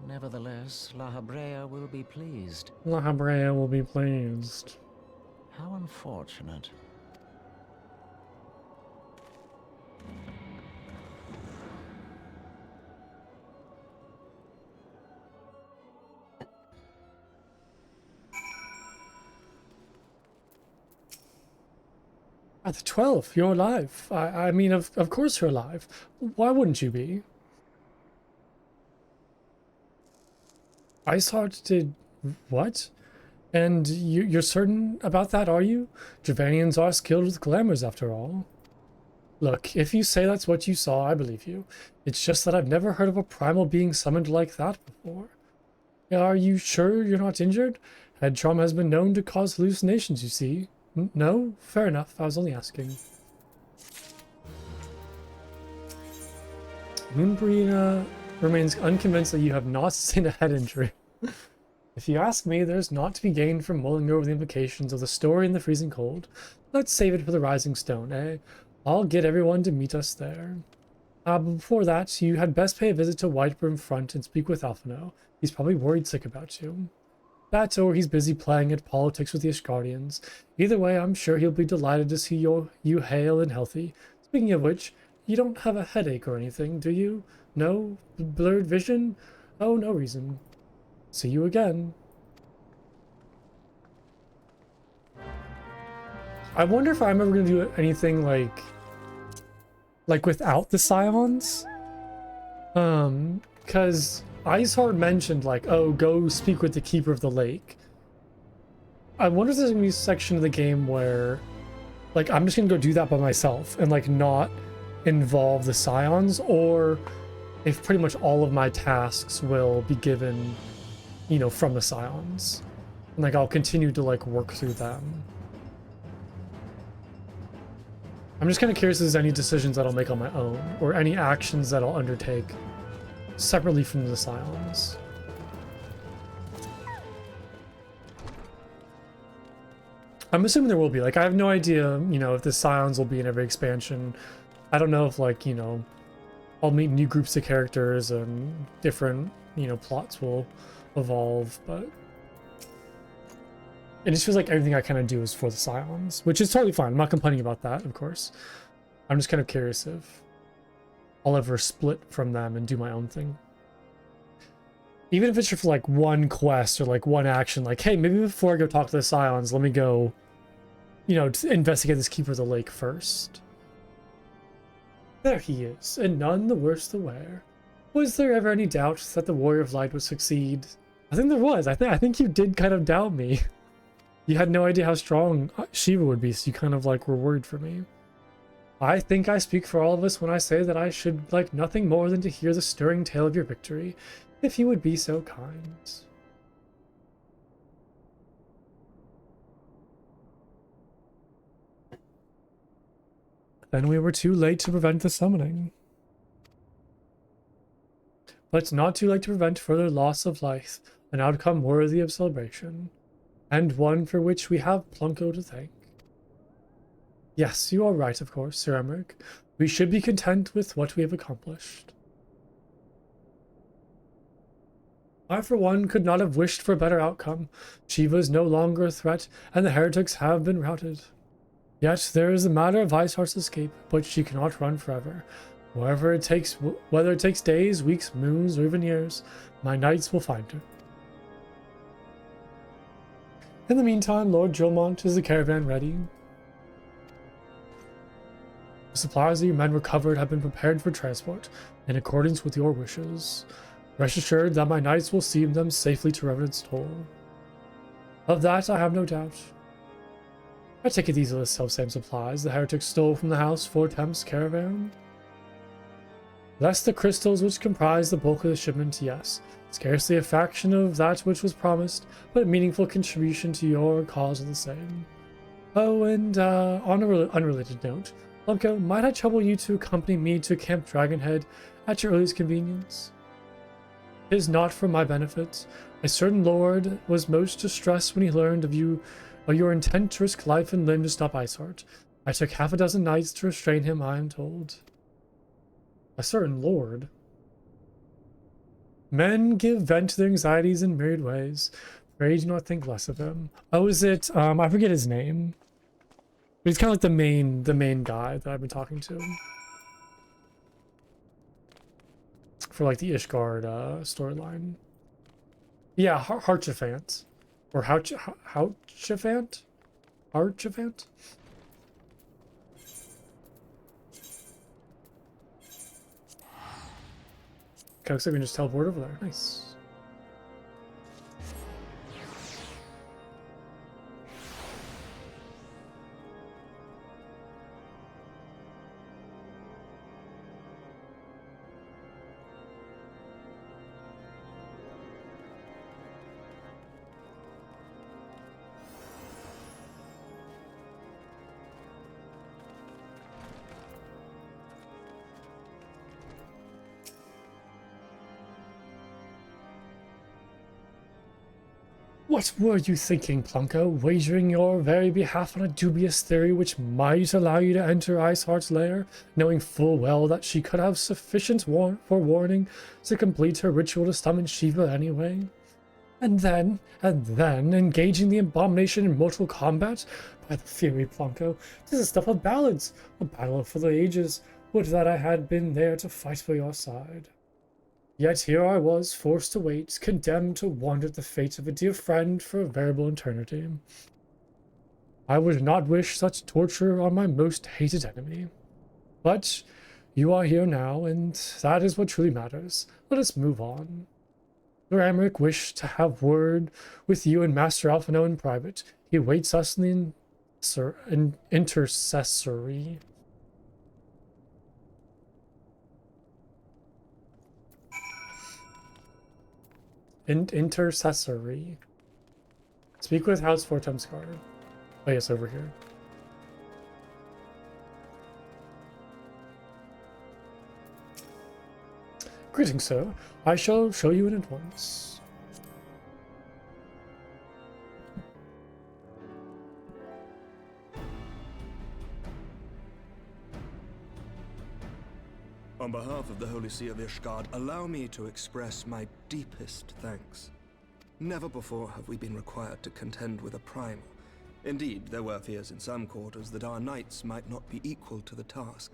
Nevertheless, La Habrea will be pleased. La Habrea will be pleased. How unfortunate. At the 12, you're alive. I mean, of course you're alive. Why wouldn't you be? Iceheart did what? And you're certain about that, are you? Dravanians are skilled with glamours, after all. Look, if you say that's what you saw, I believe you. It's just that I've never heard of a primal being summoned like that before. Are you sure you're not injured? Head trauma has been known to cause hallucinations, you see. No? Fair enough. I was only asking. Moonbrina remains unconvinced that you have not sustained a head injury. If you ask me, there's naught to be gained from mulling over the implications of the story in the freezing cold. Let's save it for the rising stone, eh? I'll get everyone to meet us there. But before that, you had best pay a visit to Whitebrim Front and speak with Alphino. He's probably worried sick about you. That or he's busy playing at politics with the Ishgardians. Either way, I'm sure he'll be delighted to see you hale and healthy. Speaking of which, you don't have a headache or anything, do you? No? Blurred vision? Oh, no reason. See you again. I wonder if I'm ever going to do anything like without the Scions. Because Iceheart mentioned like, oh, go speak with the Keeper of the Lake. I wonder if there's gonna be a section of the game where like I'm just gonna go do that by myself and like not involve the Scions, or if pretty much all of my tasks will be given, you know, from the Scions. And like I'll continue to like work through them. I'm just kind of curious if there's any decisions that I'll make on my own, or any actions that I'll undertake separately from the Scions. I'm assuming there will be. Like, I have no idea, you know, if the Scions will be in every expansion. I don't know if, like, you know, I'll meet new groups of characters and different, you know, plots will evolve, but it just feels like everything I kind of do is for the Scions, which is totally fine. I'm not complaining about that, of course. I'm just kind of curious if I'll ever split from them and do my own thing. Even if it's just for like one quest or like one action, like, hey, maybe before I go talk to the Scions, let me go, you know, to investigate this Keeper of the Lake first. There he is, and none the worse the wear. Was there ever any doubt that the Warrior of Light would succeed? I think there was. I think you did kind of doubt me. You had no idea how strong Shiva would be, so you kind of like were worried for me. I think I speak for all of us when I say that I should like nothing more than to hear the stirring tale of your victory, if you would be so kind. Then we were too late to prevent the summoning. But not too late to prevent further loss of life, an outcome worthy of celebration, and one for which we have Plunko to thank. Yes, you are right, of course, Sir Emmerich. We should be content with what we have accomplished. I, for one, could not have wished for a better outcome. Shiva is no longer a threat, and the heretics have been routed. Yet there is the matter of Iceheart's escape, but she cannot run forever. Whether it takes days, weeks, moons, or even years, my knights will find her. In the meantime, Lord Jolmont, is the caravan ready? The supplies that your men recovered have been prepared for transport, in accordance with your wishes. Rest assured that my knights will see them safely to Revenant's Toll. Of that I have no doubt. I take it these are the self-same supplies the heretics stole from the house for Temp's caravan? Less the crystals which comprise the bulk of the shipment, yes. Scarcely a fraction of that which was promised, but a meaningful contribution to your cause of the same. Oh, and on an unrelated note, Plunko, might I trouble you to accompany me to Camp Dragonhead at your earliest convenience? It is not for my benefit. A certain lord was most distressed when he learned of your intent to risk life and limb to stop Iceheart. I took half a dozen knights to restrain him, I am told. A certain lord? Men give vent to their anxieties in myriad ways. Pray do not think less of him. Oh, is it, I forget his name. But he's kind of like the main guy that I've been talking to. For like the Ishgard storyline. Yeah, Harchifant. Or Houchifant? Harchifant? Okay, looks like we can just teleport over there. Nice. What were you thinking, Plunko, wagering your very behalf on a dubious theory which might allow you to enter Iceheart's lair, knowing full well that she could have sufficient forewarning to complete her ritual to summon Shiva anyway? And then, engaging the abomination in mortal combat? By the fury, Plunko, this is stuff of ballads, a battle for the ages. Would that I had been there to fight for your side. Yet here I was, forced to wait, condemned to wander the fate of a dear friend for a variable eternity. I would not wish such torture on my most hated enemy. But you are here now, and that is what truly matters. Let us move on. Sir Amric wished to have word with you and Master Alphino in private. He awaits us in the intercessory. Intercessory. Speak with House Fortemskar. Oh yes, over here. Greetings, sir. I shall show you in at once. On behalf of the Holy See of Ishgard, allow me to express my deepest thanks. Never before have we been required to contend with a primal. Indeed, there were fears in some quarters that our knights might not be equal to the task.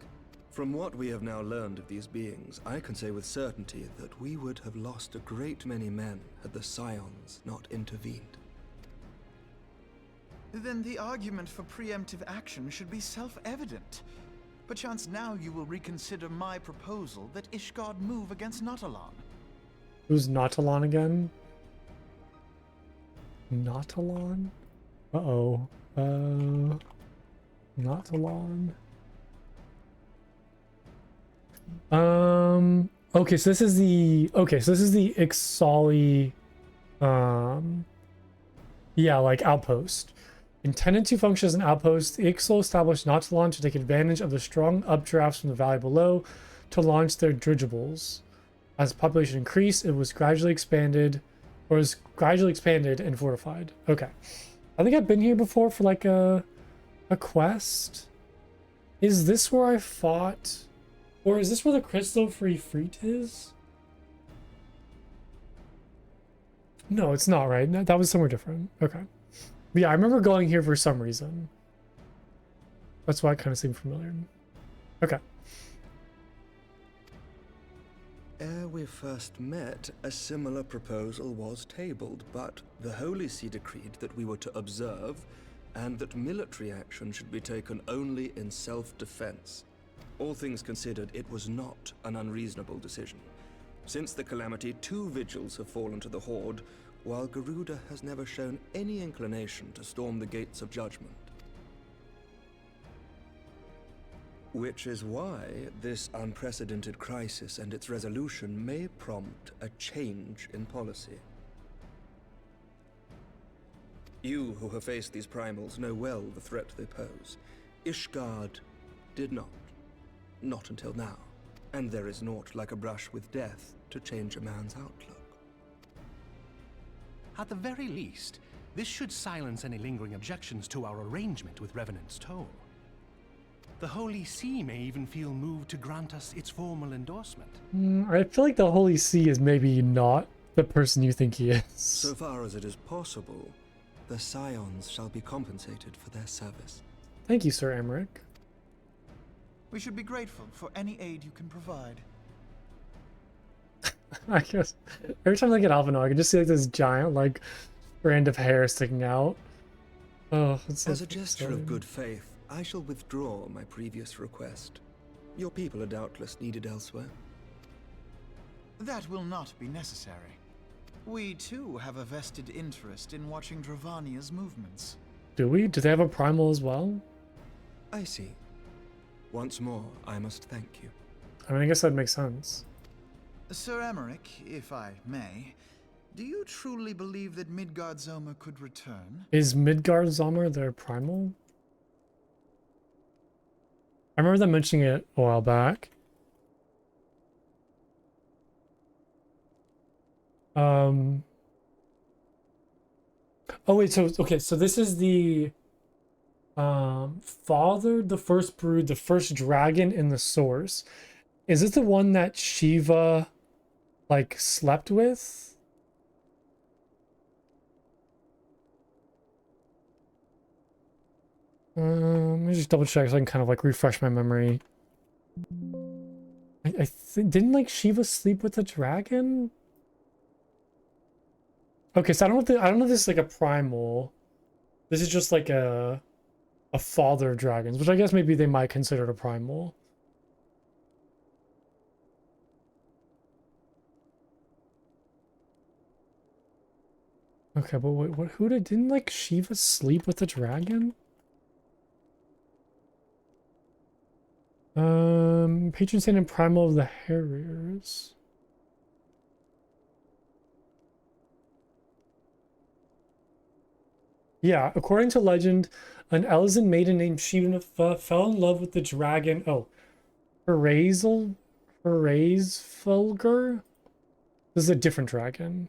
From what we have now learned of these beings, I can say with certainty that we would have lost a great many men had the Scions not intervened. Then the argument for preemptive action should be self-evident. Perchance now you will reconsider my proposal that Ishgard move against Nautalon. Who's Nautalon again? Nautalon? Uh-oh. Nautalon. Okay, so this is the Ixali yeah, like outpost. Intended to function as an outpost, the Ixal established Nautalon to take advantage of the strong updrafts from the valley below to launch their dirigibles. As population increased, it was gradually expanded and fortified. Okay. I think I've been here before for like a quest. Is this where I fought? Or is this where the crystal free Freet is? No, it's not, right? No, that was somewhere different. Okay. But yeah, I remember going here for some reason. That's why it kind of seemed familiar. Okay. Ere we first met, a similar proposal was tabled, but the Holy See decreed that we were to observe, and that military action should be taken only in self-defense. All things considered, it was not an unreasonable decision. Since the calamity, 2 vigils have fallen to the Horde, while Garuda has never shown any inclination to storm the gates of judgment. Which is why this unprecedented crisis and its resolution may prompt a change in policy. You who have faced these primals know well the threat they pose. Ishgard did not. Not until now. And there is naught like a brush with death to change a man's outlook. At the very least, this should silence any lingering objections to our arrangement with Revenant's Toll. The Holy See may even feel moved to grant us its formal endorsement. I feel like the Holy See is maybe not the person you think he is. So far as it is possible, the Scions shall be compensated for their service. Thank you, Sir Amric. We should be grateful for any aid you can provide. I guess every time I get Alphino, I can just see like this giant like strand of hair sticking out. Oh, it's as a gesture of good faith, I shall withdraw my previous request. Your people are doubtless needed elsewhere. That will not be necessary. We too have a vested interest in watching Dravania's movements. Do we? Do they have a primal as well? I see. Once more, I must thank you. I mean, I guess that makes sense. Sir Amric, if I may, do you truly believe that Midgard-Zomer could return? Is Midgard-Zomer their primal? I remember them mentioning it a while back. Oh wait, so okay, so this is the fathered the first brood, the first dragon in the source. Is this the one that Shiva like slept with? Let me just double check so I can kind of like refresh my memory. Didn't like Shiva sleep with the dragon? Okay, so I don't know if this is like a primal. This is just like a father of dragons, which I guess maybe they might consider it a primal. Okay, but wait, didn't like Shiva sleep with the dragon? Patron saint and primal of the Harriers. Yeah, according to legend, an Elzen maiden named Shiva fell in love with the dragon. Oh, Herazelfulgur? This is a different dragon.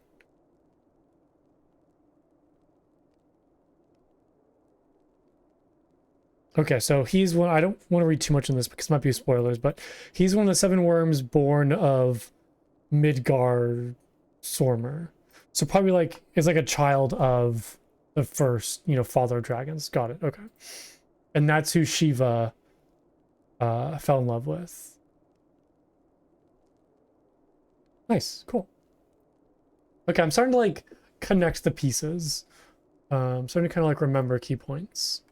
Okay, so he's one. I don't want to read too much in this because it might be spoilers, but he's one of the 7 worms born of Midgard Sormer. So probably like it's like a child of the first, father of dragons. Got it. Okay. And that's who Shiva fell in love with. Nice. Cool. Okay, I'm starting to like connect the pieces. I'm starting to kind of like remember key points.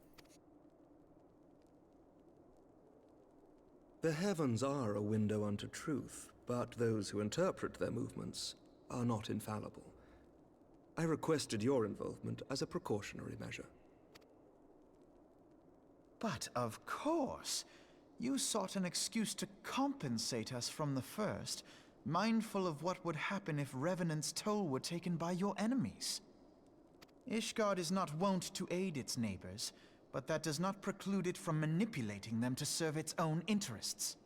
The heavens are a window unto truth, but those who interpret their movements are not infallible. I requested your involvement as a precautionary measure. But of course, you sought an excuse to compensate us from the first, mindful of what would happen if Revenant's toll were taken by your enemies. Ishgard is not wont to aid its neighbors, but that does not preclude it from manipulating them to serve its own interests.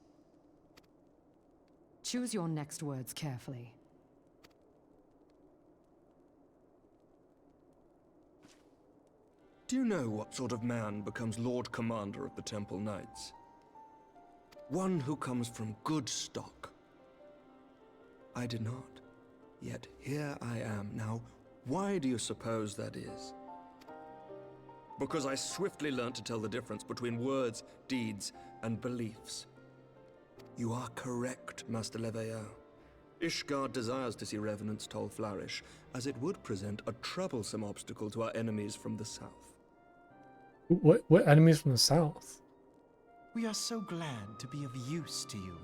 Choose your next words carefully. Do you know what sort of man becomes Lord Commander of the Temple Knights? One who comes from good stock. I did not. Yet here I am. Now, why do you suppose that is? Because I swiftly learned to tell the difference between words, deeds, and beliefs. You are correct, Master Leveilleur. Ishgard desires to see Revenant's toll flourish, as it would present a troublesome obstacle to our enemies from the south. What enemies from the south? We are so glad to be of use to you.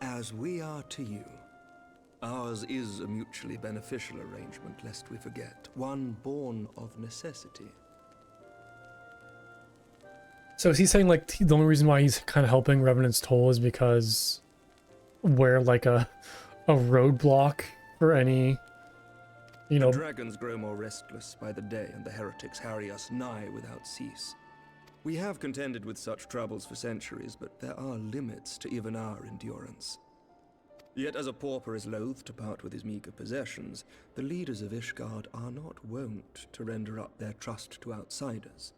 As we are to you. Ours is a mutually beneficial arrangement, lest we forget. One born of necessity. So is he saying like the only reason why he's kind of helping Revenant's toll is because we're like a roadblock for any, The dragons grow more restless by the day, and the heretics harry us nigh without cease. We have contended with such troubles for centuries, but there are limits to even our endurance. Yet as a pauper is loath to part with his meager possessions, the leaders of Ishgard are not wont to render up their trust to outsiders.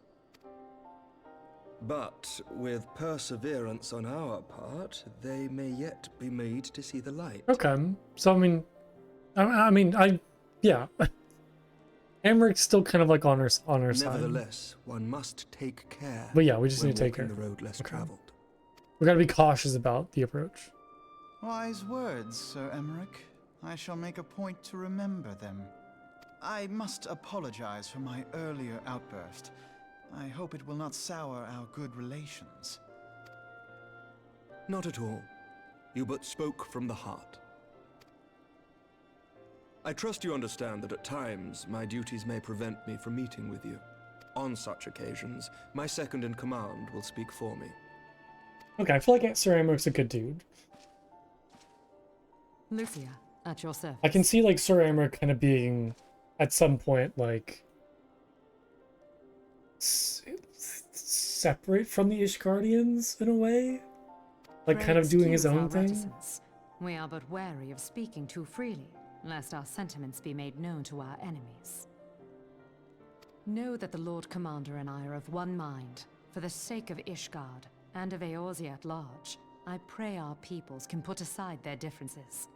But with perseverance on our part, they may yet be made to see the light. Okay, so yeah. Emmeric's still kind of like on our side. Nevertheless, one must take care. But yeah, we just need to take care. The road less traveled. We gotta be cautious about the approach. Wise words, Sir Emmerich. I shall make a point to remember them. I must apologize for my earlier outburst. I hope it will not sour our good relations. Not at all. You but spoke from the heart. I trust you understand that at times my duties may prevent me from meeting with you. On such occasions, my second-in-command will speak for me. Okay, I feel like Sir Emmeric's a good dude. Lucia, at your service. I can see like Sir Emeric kind of being, at some point, like separate from the Ishgardians in a way, like kind of doing his own thing. Reticence. We are but wary of speaking too freely, lest our sentiments be made known to our enemies. Know that the Lord Commander and I are of one mind. For the sake of Ishgard, and of Eorzea at large, I pray our peoples can put aside their differences.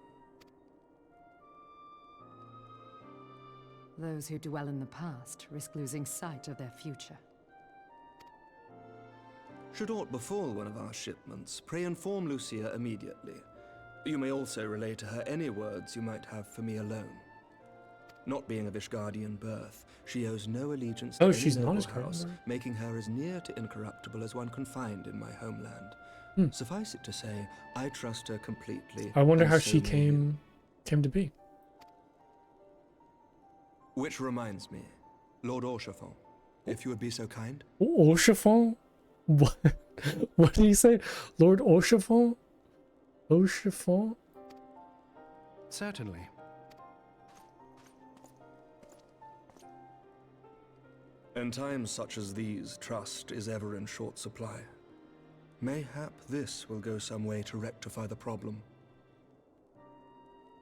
Those who dwell in the past risk losing sight of their future. Should aught befall one of our shipments, pray inform Lucia immediately. You may also relay to her any words you might have for me alone. Not being of Ishgardian birth, she owes no allegiance to any she's not noble Ishgardian house, birth. making her as near to incorruptible as one can find in my homeland. Suffice it to say, I trust her completely. I wonder and how so she may came to be. Which reminds me, Lord Orchefon, if you would be so kind. Orchefon? What? What did he say? Lord Orchefon? Orchefon? Certainly. In times such as these, trust is ever in short supply. Mayhap this will go some way to rectify the problem.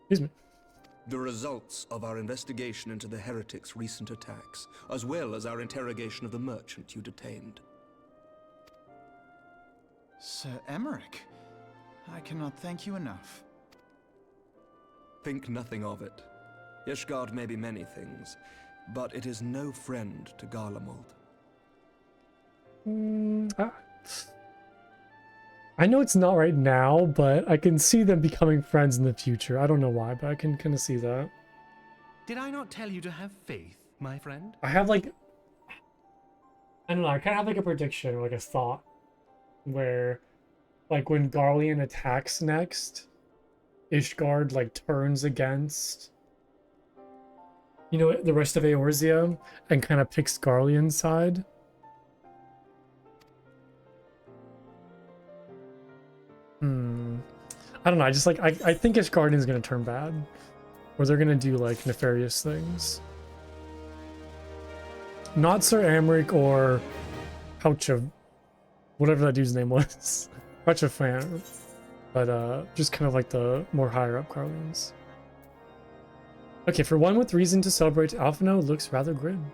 Excuse me. The results of our investigation into the heretics' recent attacks, as well as our interrogation of the merchant you detained. Sir Emmerich, I cannot thank you enough. Think nothing of it. Ishgard may be many things, but it is no friend to Garlemald. I know it's not right now, but I can see them becoming friends in the future. I don't know why, but I can kind of see that. Did I not tell you to have faith, my friend? I have like, I don't know, I kind of have like a prediction or like a thought where like when Garlean attacks next, Ishgard like turns against, you know, the rest of Eorzea and kind of picks Garlean's side. I don't know, I just like, I think Ishgardian's gonna turn bad. Or they're gonna do like nefarious things. Not Sir Amric or Houcha, whatever that dude's name was. Houcha fan. But just kind of like the more higher up Garleans. Okay, for one with reason to celebrate, Alphino looks rather grim.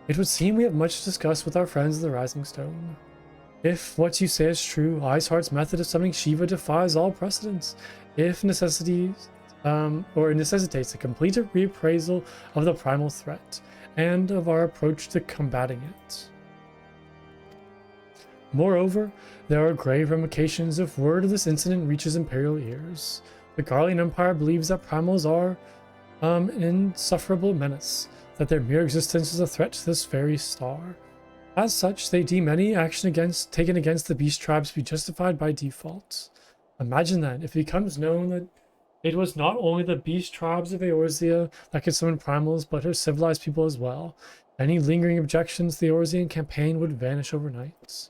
It would seem we have much to discuss with our friends of the Rising Stone. If what you say is true, Iceheart's method of summoning Shiva defies all precedents. If necessitates a complete reappraisal of the primal threat and of our approach to combating it. Moreover, there are grave ramifications if word of this incident reaches Imperial ears. The Garlean Empire believes that primals are an insufferable menace, that their mere existence is a threat to this very star. As such, they deem any action taken against the beast tribes to be justified by default. Imagine then, if it becomes known that it was not only the beast tribes of Eorzea that could summon primals, but her civilized people as well. Any lingering objections to the Eorzean campaign would vanish overnight.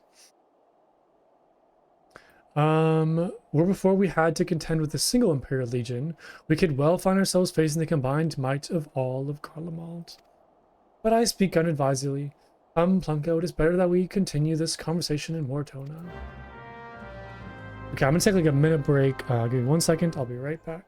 Where before we had to contend with a single Imperial Legion, we could well find ourselves facing the combined might of all of Garlemald. But I speak unadvisedly. Plunko, it is better that we continue this conversation in Mortona. Okay, I'm gonna take like a minute break. Give me 1 second, I'll be right back.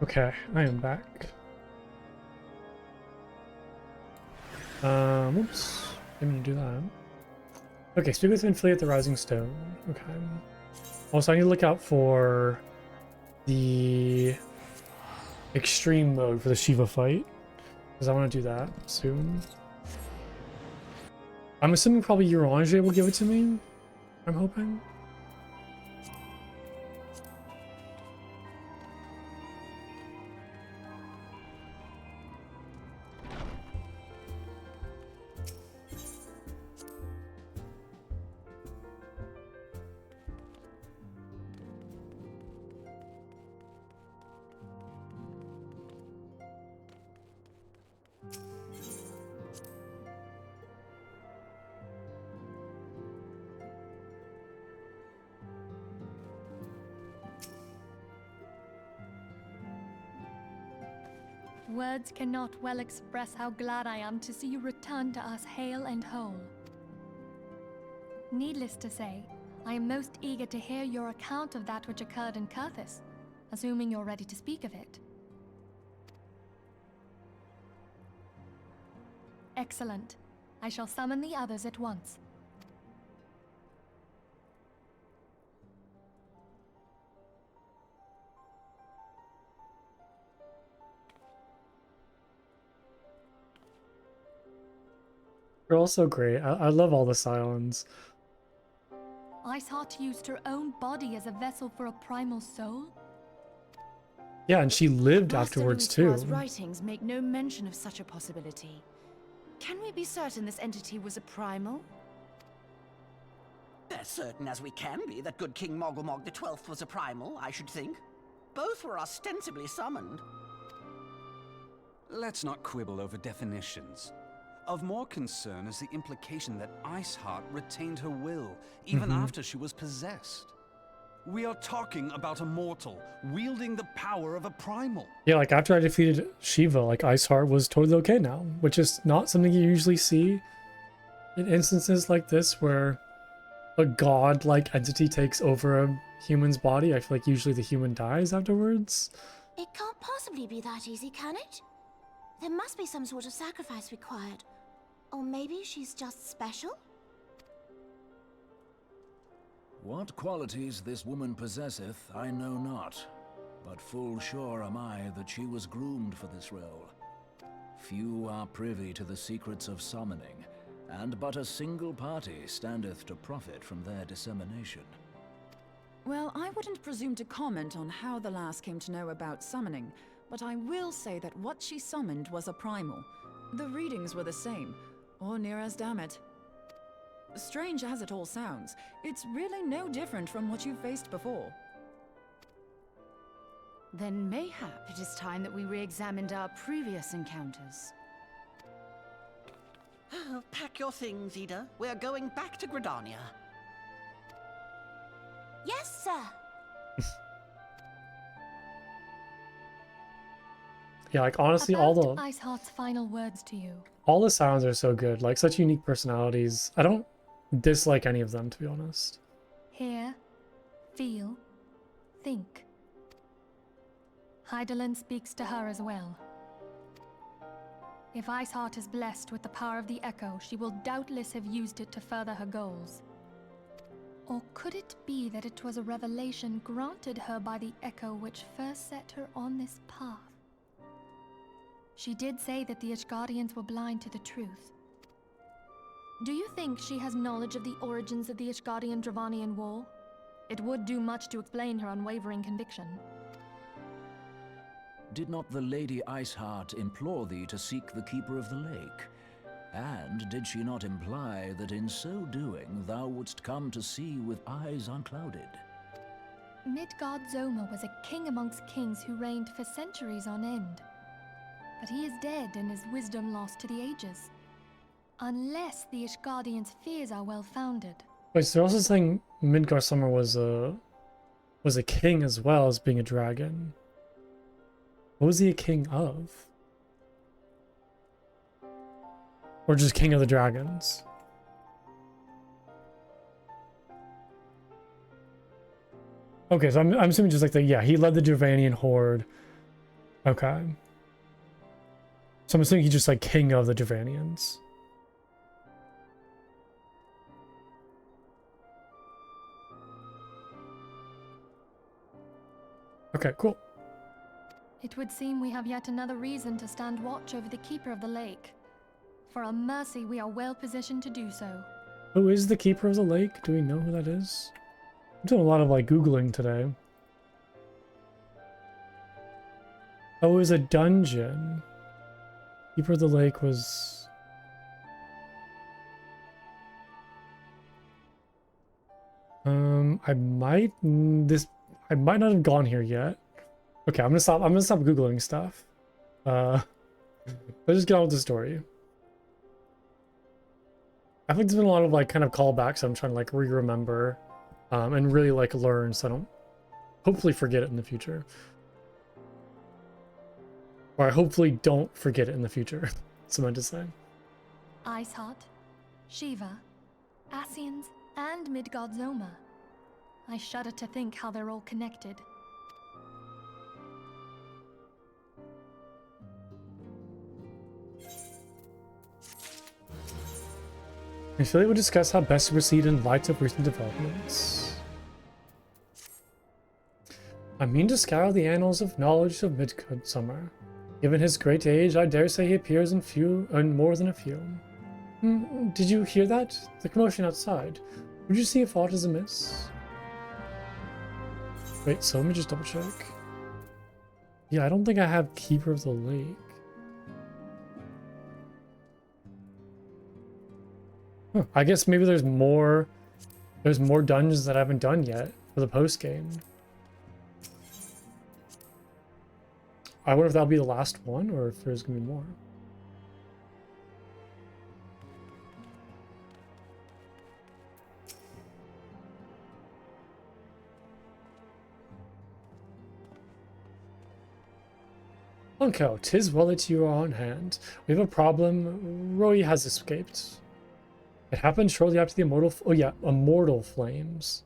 Okay, I am back. Oops. Didn't mean to do that. Okay, speak with Inflate at the Rising Stone. Okay. Also, I need to look out for the extreme mode for the Shiva fight, because I want to do that soon. I'm assuming probably Uranger will give it to me. I'm hoping. Words cannot well express how glad I am to see you return to us hale and whole. Needless to say, I am most eager to hear your account of that which occurred in Kurthis, assuming you're ready to speak of it. Excellent. I shall summon the others at once. They're also great. I love all the Scions. Iceheart used her own body as a vessel for a primal soul? Yeah, and she lived Master afterwards Louis too. writings make no mention of such a possibility. Can we be certain this entity was a primal? As certain as we can be that good King Mogulmog the 12th was a primal, I should think. Both were ostensibly summoned. Let's not quibble over definitions. Of more concern is the implication that Iceheart retained her will, even after she was possessed. We are talking about a mortal, wielding the power of a primal. Yeah, like after I defeated Shiva, like Iceheart was totally okay now, which is not something you usually see in instances like this where a god-like entity takes over a human's body. I feel like usually the human dies afterwards. It can't possibly be that easy, can it? There must be some sort of sacrifice required. Or maybe she's just special? What qualities this woman possesseth, I know not, but full sure am I that she was groomed for this role. Few are privy to the secrets of summoning, and but a single party standeth to profit from their dissemination. Well, I wouldn't presume to comment on how the lass came to know about summoning, but I will say that what she summoned was a primal. The readings were the same, or near as damn it. Strange as it all sounds, it's really no different from what you've faced before. Then mayhap it is time that we re-examined our previous encounters. Pack your things, Ida. We're going back to Gridania. Yes, sir. Yeah, like honestly, About all the Iceheart's final words to you. all the Scions are so good. Like such unique personalities. I don't dislike any of them, to be honest. Hear, feel, think. Hydaelyn speaks to her as well. If Iceheart is blessed with the power of the Echo, she will doubtless have used it to further her goals. Or could it be that it was a revelation granted her by the Echo which first set her on this path? She did say that the Ishgardians were blind to the truth. Do you think she has knowledge of the origins of the Ishgardian-Dravanian War? It would do much to explain her unwavering conviction. Did not the Lady Iceheart implore thee to seek the Keeper of the Lake? And did she not imply that in so doing thou wouldst come to see with eyes unclouded? Midgard-Zoma was a king amongst kings who reigned for centuries on end. But he is dead and his wisdom lost to the ages. Unless the Ishgardians' fears are well-founded. Wait, so they're also saying Midgard-Summer was a king as well as being a dragon. What was he a king of? Or just king of the dragons? Okay, so I'm assuming just like the, yeah, he led the Dravanian horde Okay. So I'm assuming he's just like king of the Dravanians. Okay, cool. It would seem we have yet another reason to stand watch over the Keeper of the Lake. For a mercy, we are well positioned to do so. Who is the Keeper of the Lake? Do we know who that is? I'm doing a lot of like Googling today. Oh, it was a dungeon. Keeper of the Lake was... I might not have gone here yet. Okay, I'm gonna stop Googling stuff. Let's just get on with the story. I think there's been a lot of like kind of callbacks I'm trying to like re-remember and really like learn so I don't hopefully forget it in the future. Or I hopefully don't forget it in the future. That's what I meant to say. Iceheart, Shiva, Ascians, and Midgard Zoma. I shudder to think how they're all connected. I feel like we'll discuss how best to proceed in light of recent developments. I mean to scour the annals of knowledge of Midsummer. Given his great age, I dare say he appears in more than a few. Did you hear that? The commotion outside. Would you see if aught is amiss? Wait, so let me just double check. Yeah, I don't think I have Keeper of the Lake. Huh, I guess maybe there's more dungeons that I haven't done yet for the post game. I wonder if that'll be the last one or if there's gonna be more. Uncle, 'tis well that you are on hand. We have a problem. Roy has escaped. It happened shortly after the immortal flames.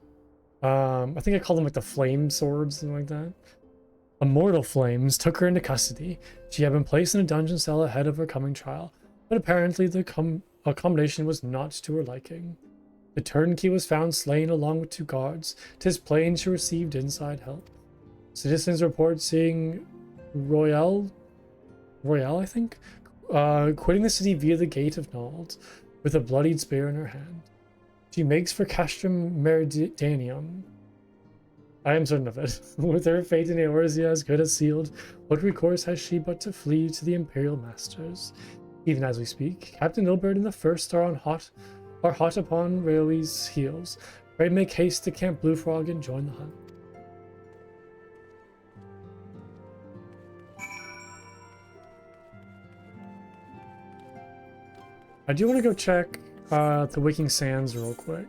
I think I called them like the flame swords, something like that. Immortal flames took her into custody. She had been placed in a dungeon cell ahead of her coming trial, but apparently the accommodation was not to her liking. The turnkey was found slain along with 2 guards. 'Tis plain she received inside help. Citizens report seeing Royale, I think, quitting the city via the Gate of Nald, with a bloodied spear in her hand. She makes for Castrum Meridianum. I am certain of it. With her fate in Eorzea as good as sealed, what recourse has she but to flee to the Imperial Masters? Even as we speak, Captain Ilbert and the First are hot upon Raoi's heels. Pray make haste to Camp Blue Frog and join the hunt. I do want to go check the Waking Sands real quick.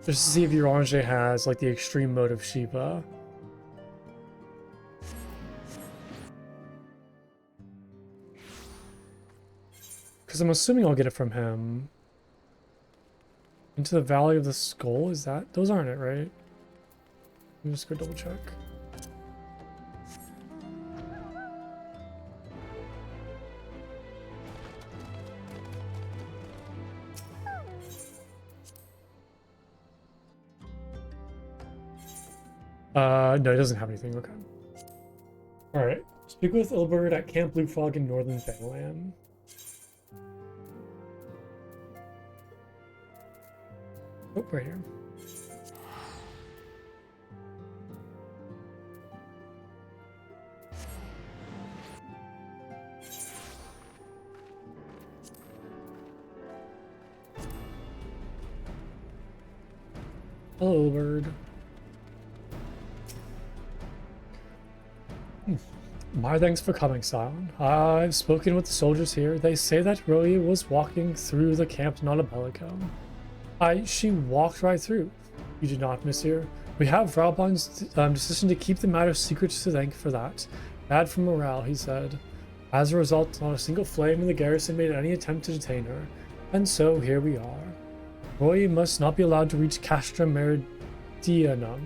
Just to see if Uranger has like the extreme mode of Shiva. Because I'm assuming I'll get it from him. Into the Valley of the Skull, is that? Those aren't it, right? Let me just go double check. No, it doesn't have anything. Okay. Alright. Speak with Ilbert at Camp Blue Frog in Northern Fangland. Oh, right here. Hello, Ilbert. My thanks for coming, Sion. I've spoken with the soldiers here. They say that Roy was walking through the camp not a bellico. She walked right through. You did not, monsieur. We have Raubon's decision to keep the matter secret to thank for that. Bad for morale, he said. As a result, not a single flame in the garrison made any attempt to detain her. And so, here we are. Roy must not be allowed to reach Castrum Meridianum.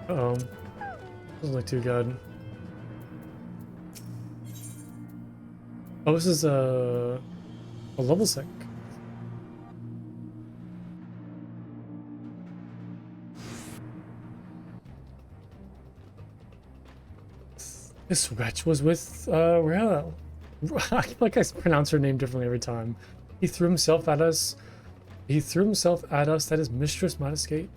Uh-oh. Doesn't look too good. Oh, this is a level sync. This wretch was with, Rael. I feel like I pronounce her name differently every time. He threw himself at us. He threw himself at us that his mistress might escape.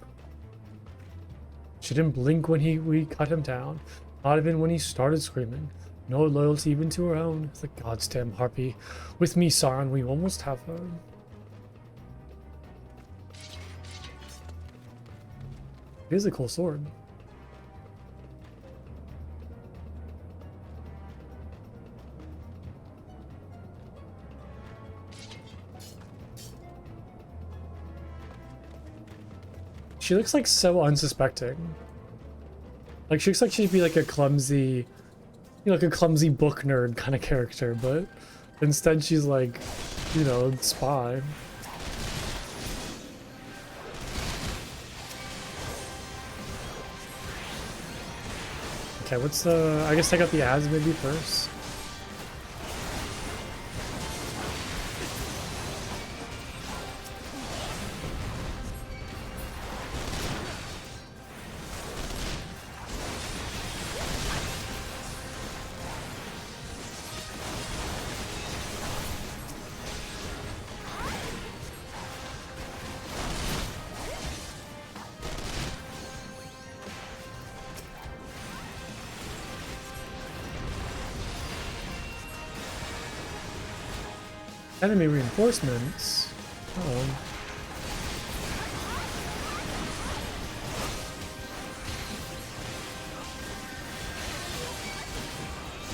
She didn't blink when we cut him down. Not even when he started screaming. No loyalty even to her own. The goddamn harpy. With me, Sauron, we almost have her. It is a cool sword. She looks like so unsuspecting. Like she looks like she'd be like a clumsy, you know, like a clumsy book nerd kind of character, but instead she's like, you know, spy. Okay, what's the? I guess I got the ads maybe first. Enemy reinforcements. Uh-oh.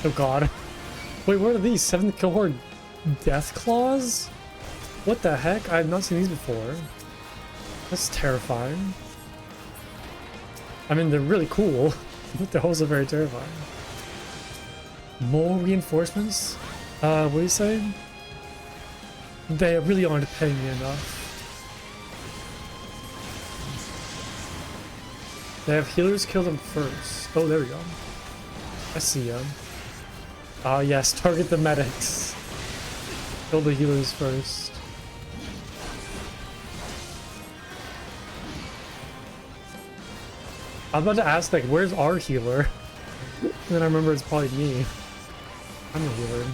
Oh god. Wait, what are these? 7th cohort death claws? What the heck? I have not seen these before. That's terrifying. I mean, they're really cool, but they're also very terrifying. More reinforcements? What do you say? They really aren't paying me enough. They have healers kill them first. Oh, there we go. I see ya. Ah, yes, target the medics. Kill the healers first. I was about to ask, like, where's our healer? And then I remember it's probably me. I'm the healer.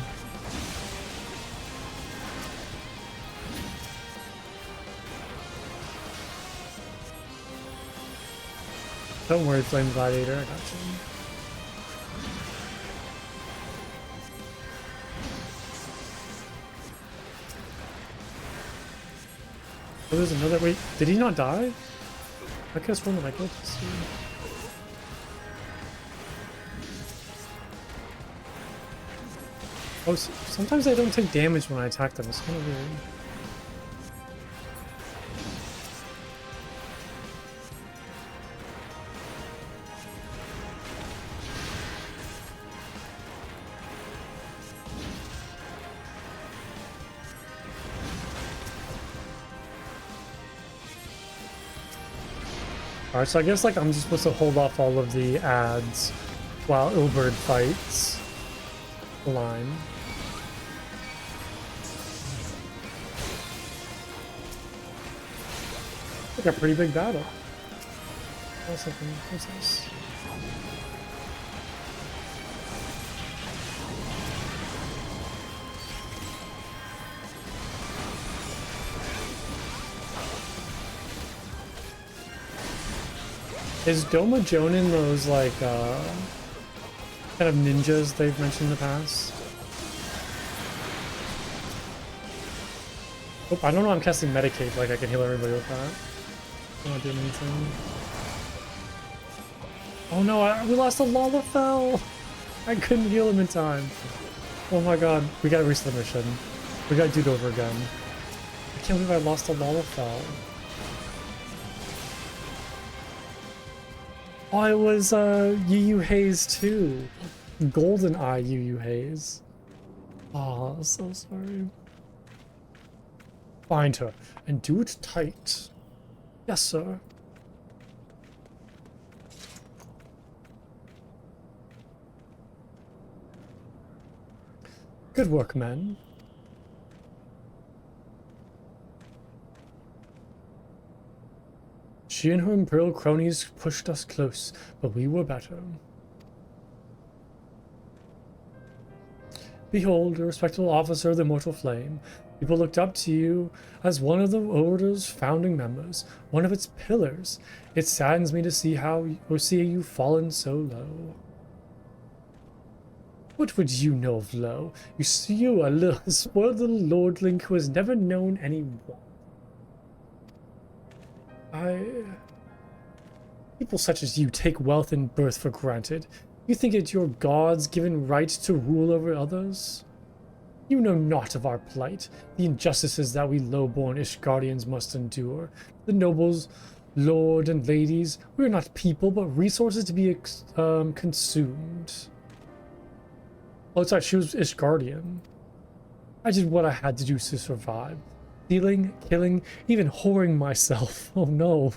Don't worry, Flame Gladiator, I got you. Oh, there's another. Wait, did he not die? I could have sworn that I killed this dude. Oh, sometimes I don't take damage when I attack them. It's kind of weird. Alright, so I guess like I'm just supposed to hold off all of the ads while Ilberd fights the line. Like a pretty big battle. What's this? Is Doma Jonin those like kind of ninjas they've mentioned in the past? Oh, I don't know, I'm casting Medicaid, like I can heal everybody with that. I'm not doing anything. Oh no, we lost a Lalafell! I couldn't heal him in time. Oh my god, we gotta restart the mission. We gotta do it over again. I can't believe I lost a Lalafell. Oh, it was Yu Yu Haze too. Golden Eye Yu Yu Haze. Oh, I'm so sorry. Find her and do it tight. Yes, sir. Good work, men. She and her imperial cronies pushed us close, but we were better. Behold, a respectable officer of the Immortal Flame. People looked up to you as one of the Order's founding members, one of its pillars. It saddens me to see you fallen so low. What would you know of low? You a little spoiled little lordling who has never known any want. People such as you take wealth and birth for granted. You think it's your gods given right to rule over others? You know naught of our plight, the injustices that we low-born Ishgardians must endure. The nobles, lord and ladies, we are not people, but resources to be consumed. Oh, sorry, she was Ishgardian. I did what I had to do to survive. Stealing, killing, even whoring myself. Oh no.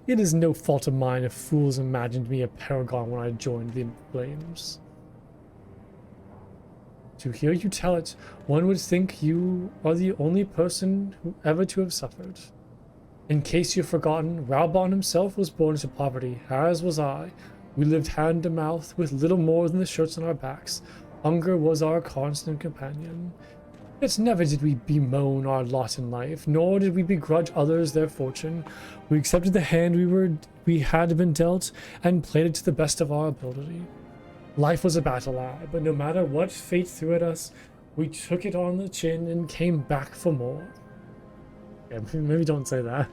It is no fault of mine if fools imagined me a paragon when I joined the Flames. To hear you tell it, one would think you are the only person ever to have suffered. In case you've forgotten, Raubon himself was born into poverty, as was I. We lived hand to mouth with little more than the shirts on our backs. Hunger was our constant companion. Yet never did we bemoan our lot in life, nor did we begrudge others their fortune. We accepted the hand we had been dealt, and played it to the best of our ability. Life was a battle, but no matter what fate threw at us, we took it on the chin and came back for more. Yeah, maybe don't say that.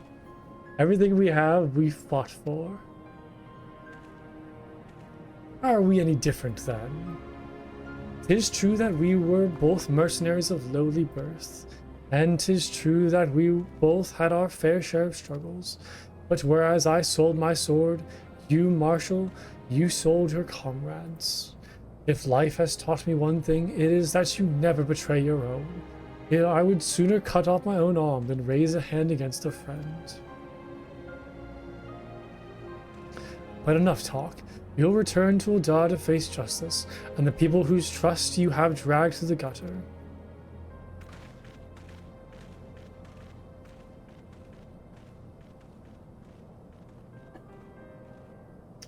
Everything we have, we fought for. Are we any different then? 'Tis true that we were both mercenaries of lowly birth, and 'tis true that we both had our fair share of struggles. But whereas I sold my sword, you, Marshal, you sold your comrades. If life has taught me one thing, it is that you never betray your own. I would sooner cut off my own arm than raise a hand against a friend. But enough talk. You'll return to Uldar to face justice, and the people whose trust you have dragged to the gutter.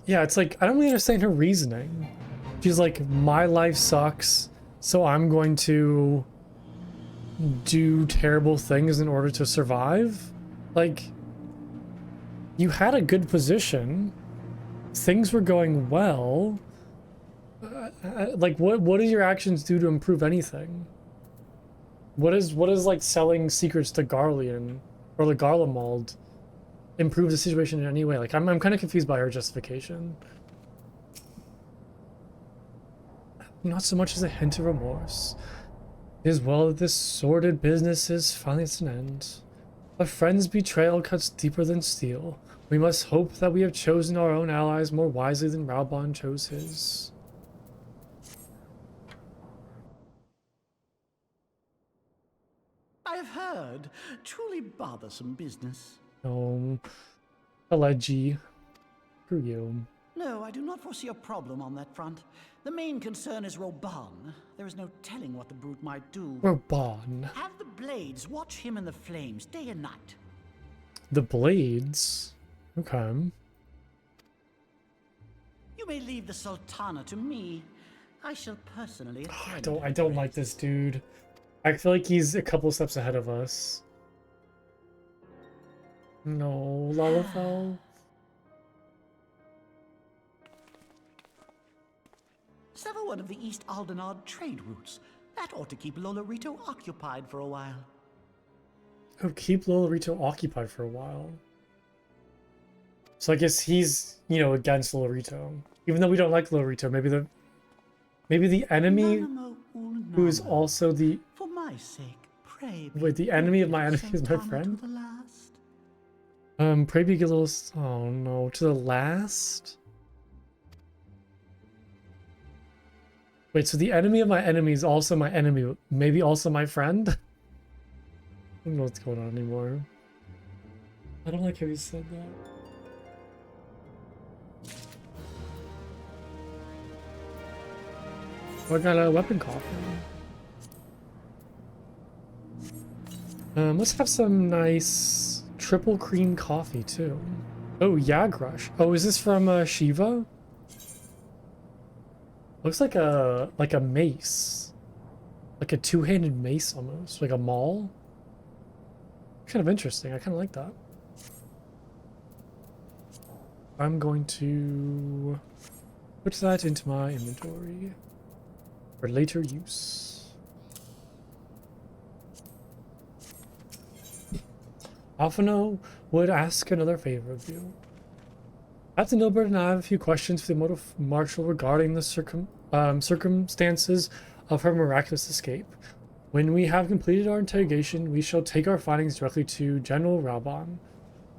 Yeah, it's like, I don't really understand her reasoning. She's like, my life sucks, so I'm going to do terrible things in order to survive? Like, you had a good position. Things were going well. Like, what do your actions do to improve anything? What is like selling secrets to Garlean or the Garlemald improve the situation in any way? Like, I'm kind of confused by her justification. Not so much as a hint of remorse. It is well that this sordid business is finally at an end. A friend's betrayal cuts deeper than steel. We must hope that we have chosen our own allies more wisely than Raubon chose his. I have heard. Truly bothersome business. Alleged. Screw you. No, I do not foresee a problem on that front. The main concern is Reborn. There is no telling what the brute might do. Reborn. Have the Blades watch him in the flames day and night. The Blades? Okay. You may leave the Sultana to me. I shall personally attend. I don't like this dude. I feel like he's a couple steps ahead of us. No, Lalafell. Sever one of the East Aldenard trade routes. That ought to keep Lolorito occupied for a while. Oh, keep Lolorito occupied for a while. So I guess he's, you know, against Lolorito. Even though we don't like Lolorito, maybe the enemy who is also the... For my sake, pray. Wait, the enemy of my enemy is my friend? Pray be a little... Oh no, to the last? Wait, so the enemy of my enemy is also my enemy, maybe also my friend? I don't know what's going on anymore. I don't like how you said that. Oh, I got a weapon coffin. Let's have some nice triple cream coffee too. Oh, Yagrush. Oh, is this from Shiva? Looks like a mace. Like a two-handed mace almost. Like a maul. Kind of interesting. I kind of like that. I'm going to put that into my inventory for later use. Alphino would ask another favor of you. Captain Nilbert and I have a few questions for the Immortal Marshal regarding the circumstances of her miraculous escape. When we have completed our interrogation, we shall take our findings directly to General Raubon,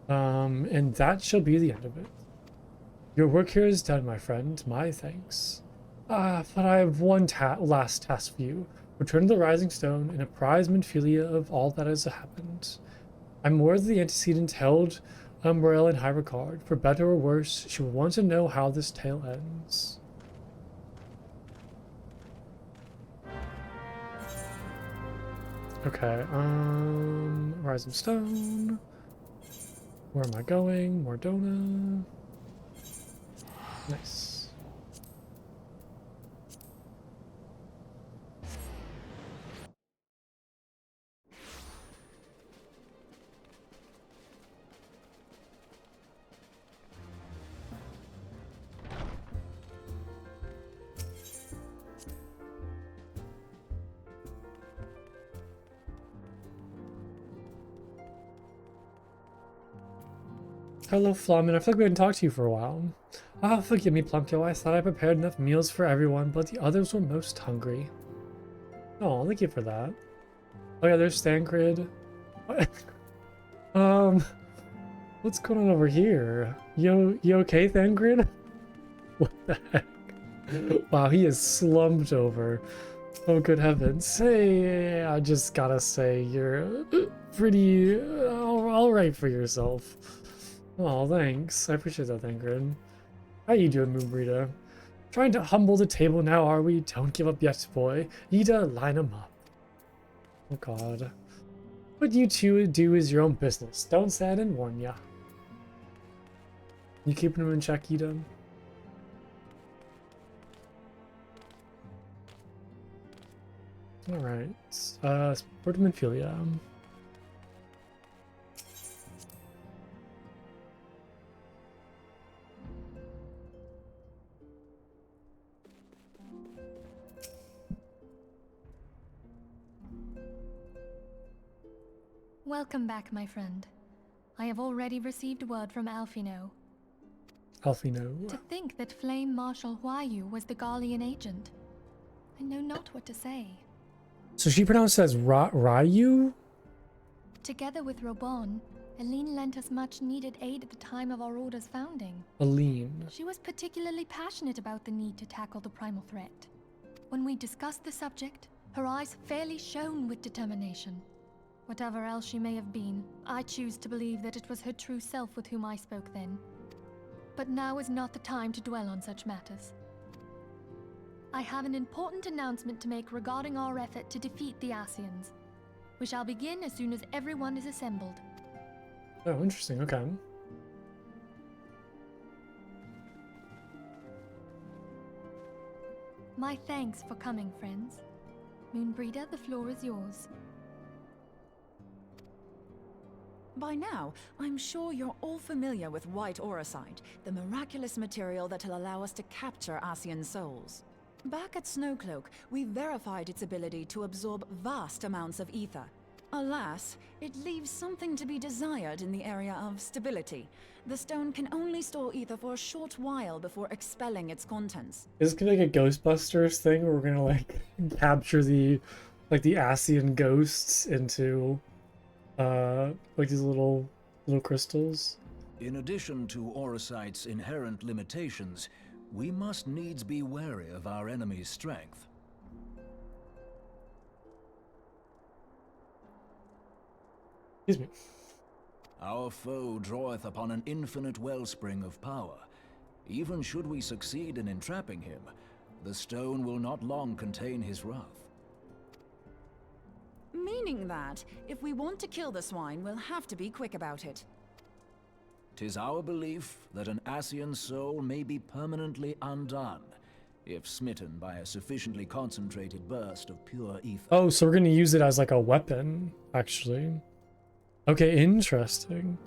and that shall be the end of it. Your work here is done, my friend. My thanks. But I have one last task for you. Return to the Rising Stone and apprise Minfilia of all that has happened. I'm aware that the antecedent held Morel in high regard. For better or worse, she will want to know how this tale ends. Okay, Rising Stone. Where am I going? Mordona. Nice. Hello, Flamin. I feel like we haven't talked to you for a while. Ah, forgive me, Plumpto. I thought I prepared enough meals for everyone, but the others were most hungry. Oh, thank you for that. Oh yeah, there's Stancred. What's going on over here? You okay, Thancred? What the heck? Wow, he is slumped over. Oh, good heavens. Hey, I just gotta say, you're pretty alright for yourself. Oh, thanks. I appreciate that, Thancred. How you doing, Moonbreeder? Trying to humble the table now, are we? Don't give up yet, boy. Ida, line 'em up. Oh, God. What you two do is your own business. Don't say I didn't warn ya. You keeping him in check, Ida? Alright. Support him in Philia. Welcome back, my friend. I have already received word from Alphino. Alphino. To think that Flame Marshal Huayu was the Garlean agent. I know not what to say. So she pronounced it as Ryu? Together with Reborn, Aline lent us much needed aid at the time of our order's founding. Aline. She was particularly passionate about the need to tackle the primal threat. When we discussed the subject, her eyes fairly shone with determination. Whatever else she may have been, I choose to believe that it was her true self with whom I spoke then. But now is not the time to dwell on such matters. I have an important announcement to make regarding our effort to defeat the Asians. We shall begin as soon as everyone is assembled. Oh, interesting. Okay. My thanks for coming, friends. Moonbreeder, the floor is yours. By now, I'm sure you're all familiar with white auracite, the miraculous material that'll allow us to capture Asian souls. Back at Snowcloak, we verified its ability to absorb vast amounts of ether. Alas, it leaves something to be desired in the area of stability. The stone can only store ether for a short while before expelling its contents. Is this gonna be like a Ghostbusters thing where we're gonna like capture the Asian ghosts into like these little crystals? In addition to auracite's inherent limitations, we must needs be wary of our enemy's strength. Excuse me. Our foe draweth upon an infinite wellspring of power. Even should we succeed in entrapping him, the stone will not long contain his wrath. Meaning that, if we want to kill the swine, we'll have to be quick about it. 'Tis our belief that an Ascian soul may be permanently undone, if smitten by a sufficiently concentrated burst of pure ether. Oh, so we're gonna use it as like a weapon, actually. Okay, interesting.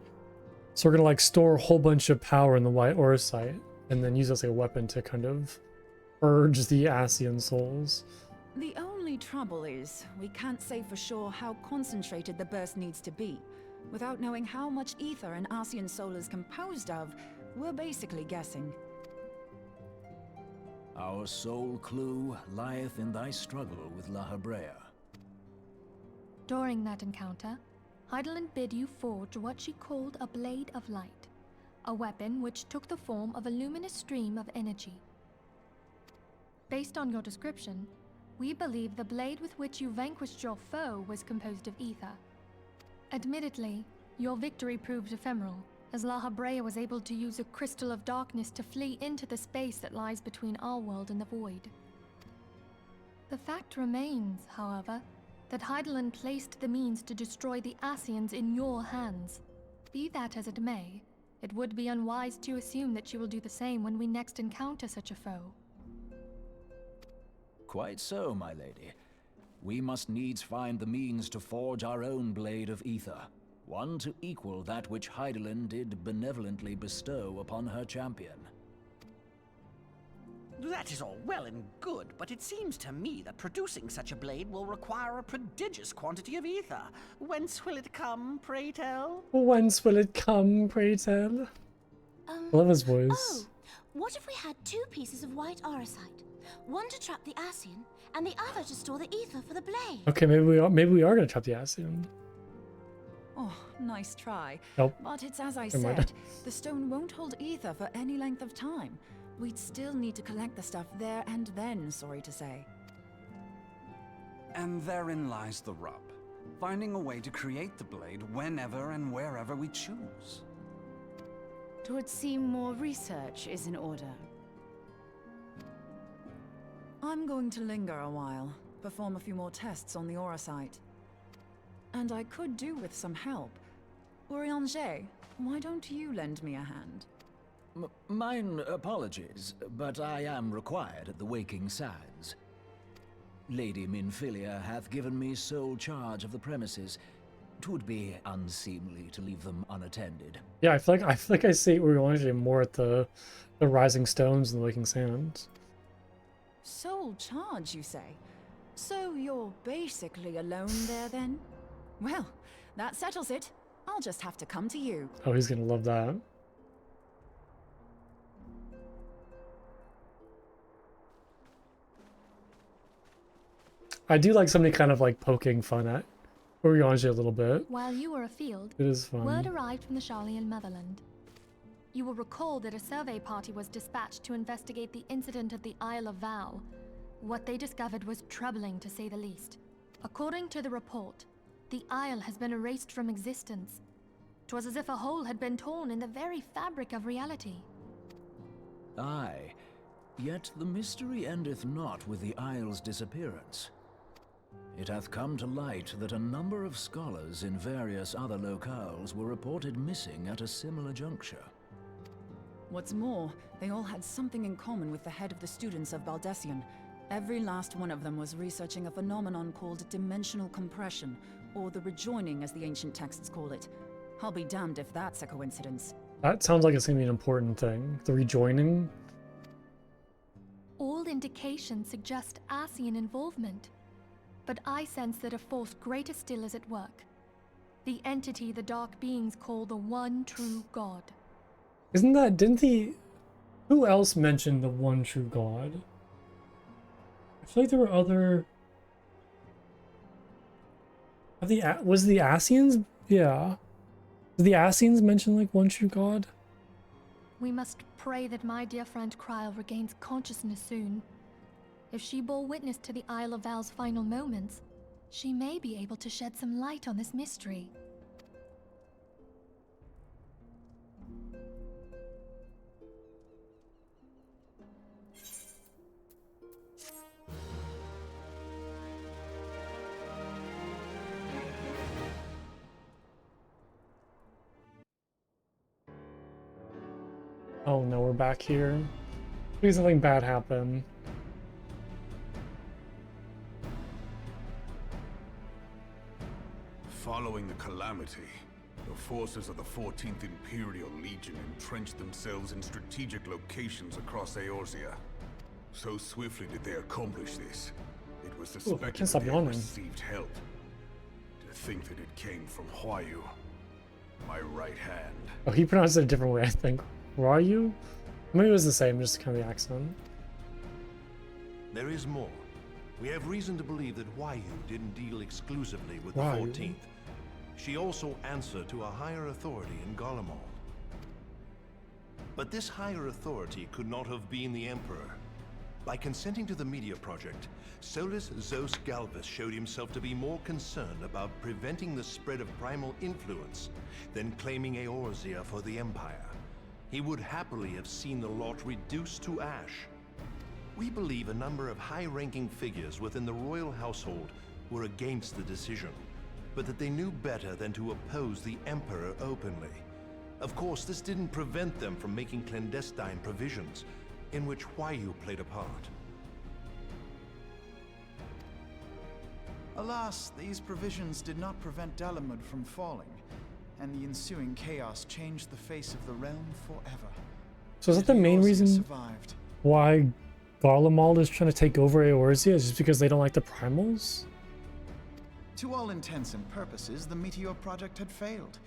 So we're gonna like store a whole bunch of power in the white auracite, and then use it as like a weapon to kind of purge the Ascian souls. The only trouble is, we can't say for sure how concentrated the burst needs to be. Without knowing how much ether an Ascian soul is composed of, we're basically guessing. Our sole clue lieth in thy struggle with La Habrea. During that encounter, Heidelin bid you forge what she called a Blade of Light, a weapon which took the form of a luminous stream of energy. Based on your description, we believe the blade with which you vanquished your foe was composed of ether. Admittedly, your victory proved ephemeral, as La Habrea was able to use a crystal of darkness to flee into the space that lies between our world and the void. The fact remains, however, that Heidelin placed the means to destroy the Ascians in your hands. Be that as it may, it would be unwise to assume that she will do the same when we next encounter such a foe. Quite so, my lady. We must needs find the means to forge our own blade of ether, one to equal that which Heidelin did benevolently bestow upon her champion. That is all well and good, but it seems to me that producing such a blade will require a prodigious quantity of ether. Whence will it come, pray tell? Whence will it come, pray tell? Love his voice. Oh, what if we had two pieces of white auracite? One to trap the Ascian, and the other to store the ether for the blade. Okay, maybe we are gonna trap the Ascian. Oh, nice try. Nope. But it's as I Never mind. said, the stone won't hold ether for any length of time. We'd still need to collect the stuff there and then, sorry to say. And therein lies the rub. Finding a way to create the blade whenever and wherever we choose. It would seem more research is in order. I'm going to linger a while, perform a few more tests on the auracite. And I could do with some help. Urianger, why don't you lend me a hand? Mine apologies, but I am required at the Waking Sands. Lady Minfilia hath given me sole charge of the premises. 'Twould be unseemly to leave them unattended. Yeah, I feel like I see Urianger more at the Rising Stones and the Waking Sands. Sole charge, you say? So you're basically alone there then? Well, that settles it. I'll just have to come to you. Oh, he's gonna love that. I do like somebody kind of like poking fun at Urianger a little bit. While you were afield, It is fun. word arrived from the Sharlayan motherland. You will recall that a survey party was dispatched to investigate the incident at the Isle of Val. What they discovered was troubling, to say the least. According to the report, the isle has been erased from existence. 'Twas as if a hole had been torn in the very fabric of reality. Aye, yet the mystery endeth not with the isle's disappearance. It hath come to light that a number of scholars in various other locales were reported missing at a similar juncture. What's more, they all had something in common with the head of the students of Baldessian. Every last one of them was researching a phenomenon called dimensional compression, or the rejoining as the ancient texts call it. I'll be damned if that's a coincidence. That sounds like it's gonna be an important thing. The rejoining. All indications suggest Ascian involvement. But I sense that a force greater still is at work. The entity the Dark Beings call the One True God. Didn't who else mentioned the one true God? I feel like there were other... Was the Ascians? Yeah. Did the Ascians mention like one true God? We must pray that my dear friend Kryl regains consciousness soon. If she bore witness to the Isle of Val's final moments, she may be able to shed some light on this mystery. Oh no, we're back here. Please nothing bad happen. Following the calamity, the forces of the 14th Imperial Legion entrenched themselves in strategic locations across Eorzea. So swiftly did they accomplish this, it was suspected that they had received help. To think that it came from Huayu, my right hand. Oh, he pronounced it a different way, I think. Huayu? Maybe it was the same, just kind of the accent. There is more. We have reason to believe that Huayu didn't deal exclusively with Huayu? the 14th. She also answered to a higher authority in Garlemald. But this higher authority could not have been the Emperor. By consenting to the Media Project, Solus Zos Galvus showed himself to be more concerned about preventing the spread of primal influence than claiming Eorzea for the Empire. He would happily have seen the lot reduced to ash. We believe a number of high-ranking figures within the royal household were against the decision, but that they knew better than to oppose the Emperor openly. Of course, this didn't prevent them from making clandestine provisions, in which Huayu played a part. Alas, these provisions did not prevent Dalamud from falling, and the ensuing chaos changed the face of the realm forever. So is that the main reason why Garlemald is trying to take over Eorzea? Is just because they don't like the primals? To all intents and purposes, the Meteor Project had failed,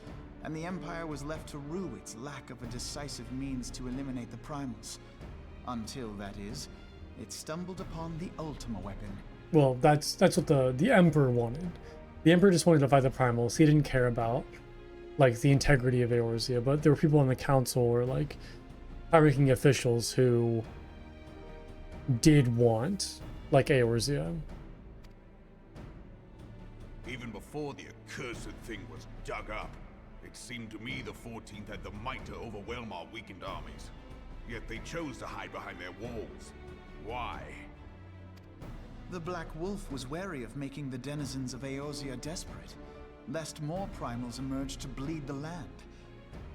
and the Empire was left to rue its lack of a decisive means to eliminate the primals. Until, that is, it stumbled upon the Ultima weapon. Well, that's what the Emperor wanted. The Emperor just wanted to fight the primals. He didn't care about like the integrity of Eorzea, but there were people in the council or like high-ranking officials who did want like Eorzea. Even before the accursed thing was dug up, it seemed to me the 14th had the might to overwhelm our weakened armies. Yet they chose to hide behind their walls. Why? The Black Wolf was wary of making the denizens of Eorzea desperate, lest more primals emerge to bleed the land.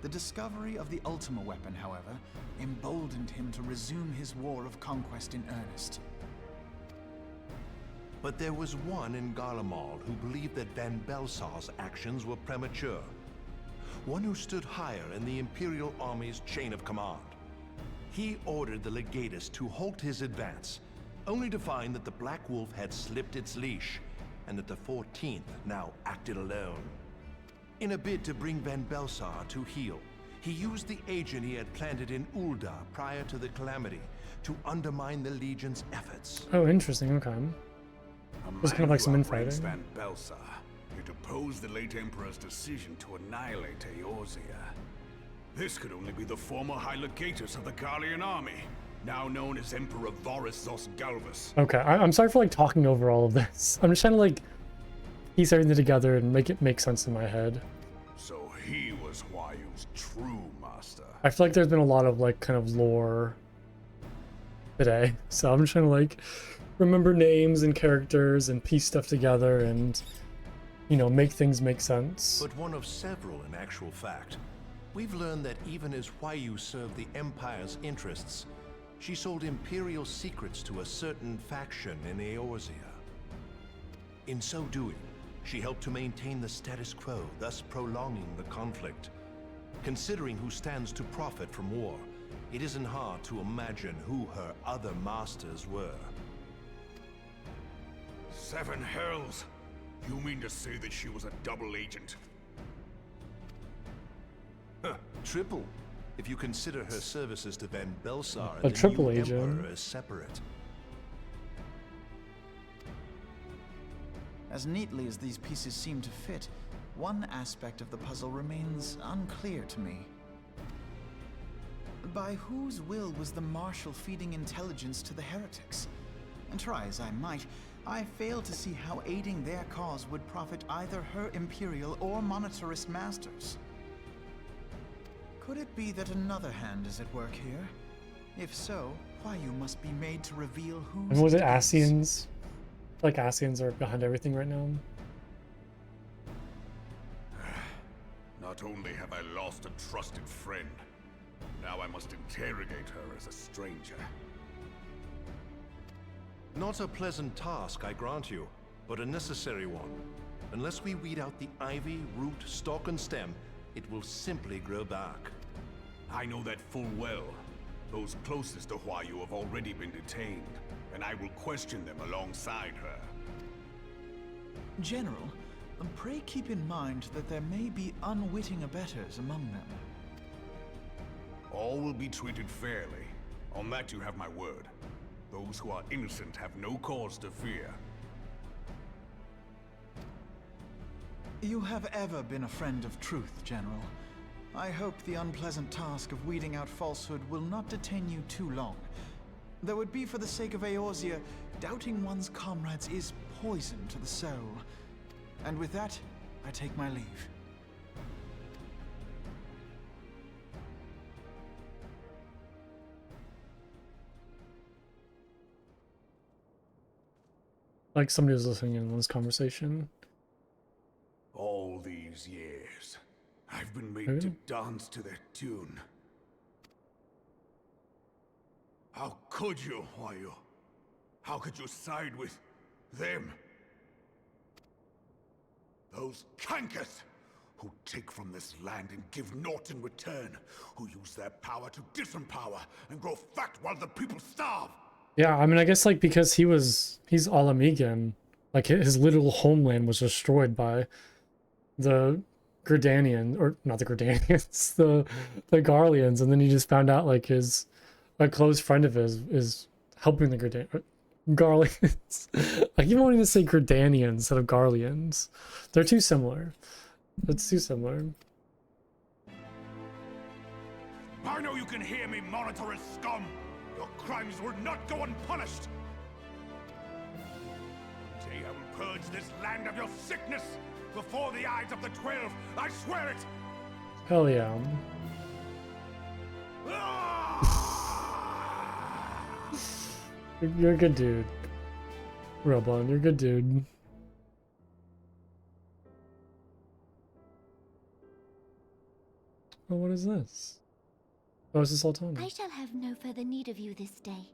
The discovery of the Ultima weapon, however, emboldened him to resume his war of conquest in earnest. But there was one in Garlemald who believed that Van Belsar's actions were premature. One who stood higher in the Imperial Army's chain of command. He ordered the Legatus to halt his advance, only to find that the Black Wolf had slipped its leash, and that the 14th now acted alone. In a bid to bring Van Belsar to heel, he used the agent he had planted in Ul'dah prior to the calamity to undermine the Legion's efforts. Oh, interesting. Okay. It's kind of like some infighting. Van Belsar, it opposed the late Emperor's decision to annihilate Eorzea. This could only be the former High Legatus of the Garlean army, now known as Emperor Varus Zos Galvus. Okay, I'm sorry for like talking over all of this. I'm just trying to like piece everything together and make it make sense in my head. So he was Huayu's true master. I feel like there's been a lot of like kind of lore today, so I'm just trying to like remember names and characters and piece stuff together and, you know, make things make sense. But one of several in actual fact. We've learned that even as Huayu served the Empire's interests, she sold Imperial secrets to a certain faction in Eorzea. In so doing, she helped to maintain the status quo, thus prolonging the conflict. Considering who stands to profit from war, it isn't hard to imagine who her other masters were. Seven hells! You mean to say that she was a double agent? Triple, if you consider her services to Van Belsar A and the triple new agent. Emperor as separate. As neatly as these pieces seem to fit, one aspect of the puzzle remains unclear to me. By whose will was the Marshal feeding intelligence to the heretics? And try as I might, I fail to see how aiding their cause would profit either her Imperial or Monetarist masters. Could it be that another hand is at work here? If so, Huayu must be made to reveal who's... And was it Ascians? Like Ascians are behind everything right now. Not only have I lost a trusted friend, Now I must interrogate her as a stranger. Not a pleasant task, I grant you, but a necessary one. Unless we weed out the ivy, root, stalk, and stem, it will simply grow back. I know that full well. Those closest to Huayu have already been detained, and I will question them alongside her. General, pray keep in mind that there may be unwitting abettors among them. All will be treated fairly. On that you have my word. Those who are innocent have no cause to fear. You have ever been a friend of truth, General. I hope the unpleasant task of weeding out falsehood will not detain you too long. Though it be for the sake of Eorzea, doubting one's comrades is poison to the soul. And with that, I take my leave. Like somebody was listening in on this conversation. All these years, I've been made to dance to their tune. How could you, Huayu? How could you side with them? Those cankers who take from this land and give naught in return, who use their power to disempower and grow fat while the people starve. Yeah, I mean, I guess like because he's All Amigan, like his little homeland was destroyed by the Gridanian, or not the Gridanians, the Garleans, and then he just found out like a close friend of his is helping the Garleans. Like you won't even say Gridanians instead of Garleans. They're too similar. It's too similar. I know you can hear me, monitorous scum. Your crimes will not go unpunished. Until purge this land of your sickness before the eyes of the 12. I swear it. Hell yeah. You're a good dude. Reborn, you're a good dude. Oh, what is this? Oh, is this Sultana? I shall have no further need of you this day.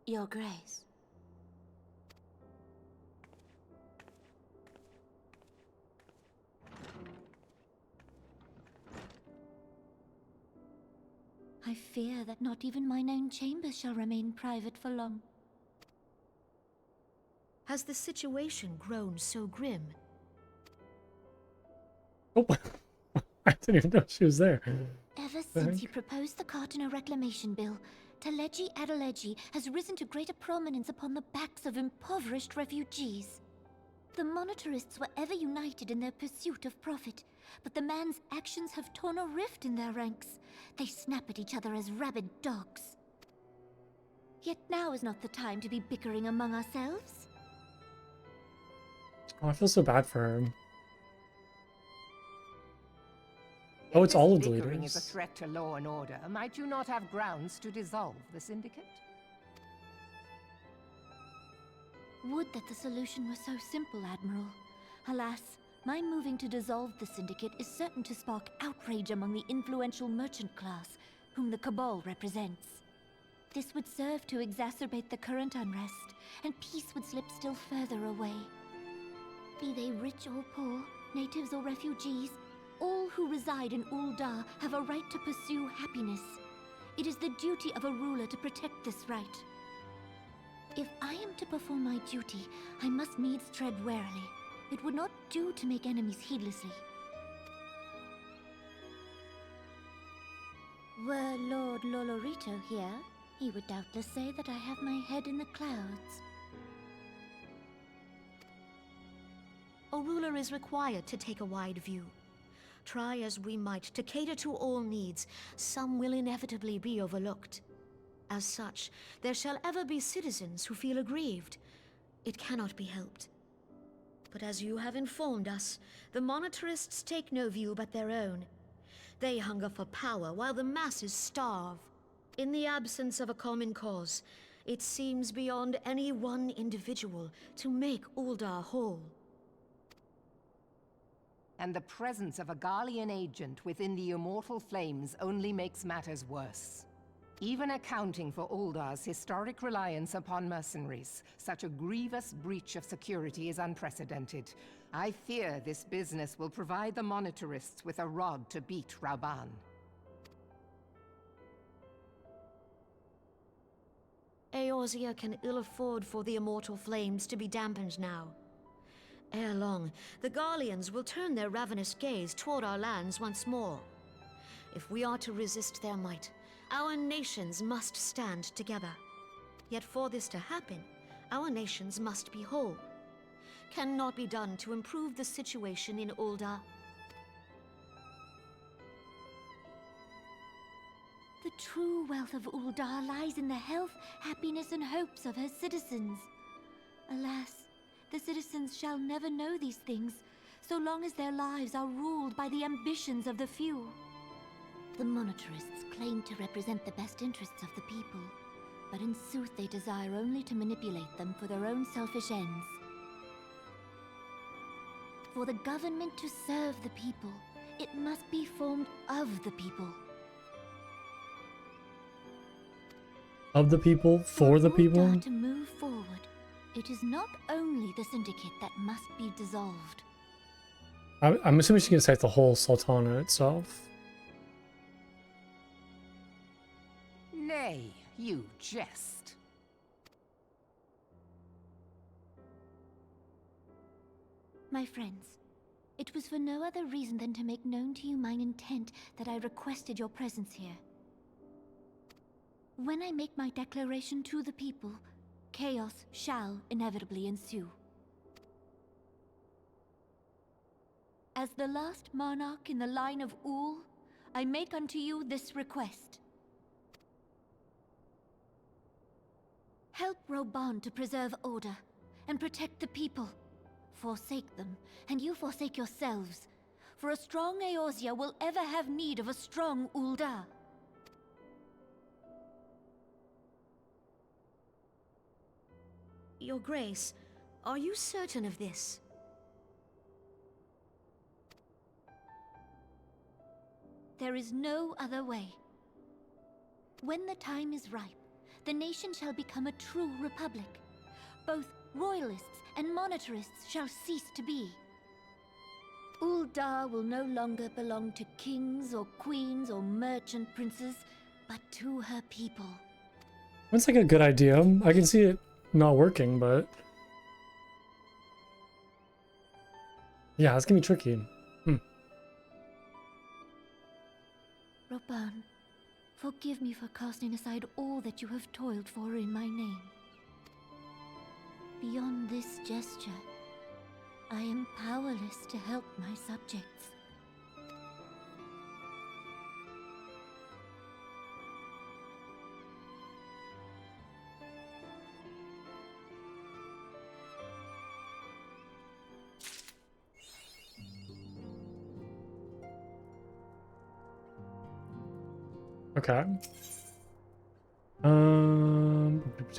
Your Grace. I fear that not even mine own chambers shall remain private for long. Has the situation grown so grim? Oh, I didn't even know she was there. Ever since he proposed the Cartona Reclamation Bill, Teleji Adeleji has risen to greater prominence upon the backs of impoverished refugees. The monetarists were ever united in their pursuit of profit, but the man's actions have torn a rift in their ranks. They snap at each other as rabid dogs. Yet now is not the time to be bickering among ourselves. Oh, I feel so bad for her. Oh, it's all of the Bickering leaders. is a threat to law and order. Might you not have grounds to dissolve the syndicate? Would that the solution were so simple, Admiral. Alas, my moving to dissolve the syndicate is certain to spark outrage among the influential merchant class, whom the Cabal represents. This would serve to exacerbate the current unrest, and peace would slip still further away. Be they rich or poor, natives or refugees, all who reside in Ul'dah have a right to pursue happiness. It is the duty of a ruler to protect this right. If I am to perform my duty, I must needs tread warily. It would not do to make enemies heedlessly. Were Lord Lolorito here, he would doubtless say that I have my head in the clouds. A ruler is required to take a wide view. Try as we might to cater to all needs, some will inevitably be overlooked. As such, there shall ever be citizens who feel aggrieved. It cannot be helped. But as you have informed us, the monetarists take no view but their own. They hunger for power while the masses starve. In the absence of a common cause, it seems beyond any one individual to make Ul'dah whole. And the presence of a Garlean agent within the Immortal Flames only makes matters worse. Even accounting for Uldar's historic reliance upon mercenaries, such a grievous breach of security is unprecedented. I fear this business will provide the Monitorists with a rod to beat Rauban. Eorzea can ill afford for the Immortal Flames to be dampened now. Ere long, the Garleans will turn their ravenous gaze toward our lands once more. If we are to resist their might, our nations must stand together. Yet for this to happen, our nations must be whole. Cannot be done to improve the situation in Ulda. The true wealth of Uldar lies in the health, happiness, and hopes of her citizens. Alas, the citizens shall never know these things, so long as their lives are ruled by the ambitions of the few. The Monitorists claim to represent the best interests of the people, but in sooth they desire only to manipulate them for their own selfish ends. For the government to serve the people, it must be formed of the people. Of the people, for the people? Ulda to move forward, it is not only the Syndicate that must be dissolved. I'm assuming she can cite the whole Sultana itself. Nay, you jest. My friends, it was for no other reason than to make known to you mine intent that I requested your presence here. When I make my declaration to the people, chaos shall inevitably ensue. As the last monarch in the line of Ul, I make unto you this request. Help Reborn to preserve order and protect the people. Forsake them, and you forsake yourselves. For a strong Eorzea will ever have need of a strong Ulda. Your Grace, are you certain of this? There is no other way. When the time is ripe, the nation shall become a true republic. Both royalists and monitorists shall cease to be. Ulda will no longer belong to kings or queens or merchant princes, but to her people. That's like a good idea. I can see it not working, but yeah, it's gonna be tricky. Reborn, forgive me for casting aside all that you have toiled for in my name. Beyond this gesture, I am powerless to help my subjects. Okay. What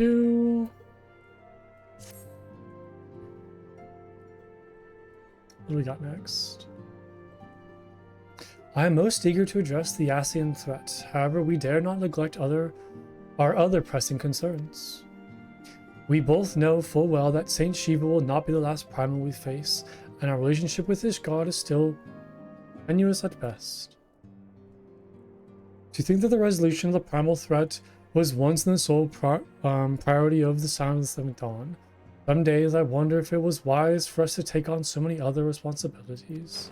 do we got next? I am most eager to address the Ascian threat. However, we dare not neglect our other pressing concerns. We both know full well that Saint Shiva will not be the last primal we face, and our relationship with this god is still tenuous at best. Do you think that the resolution of the primal threat was once the sole priority of the Sound of the Seventh Dawn? Some days I wonder if it was wise for us to take on so many other responsibilities.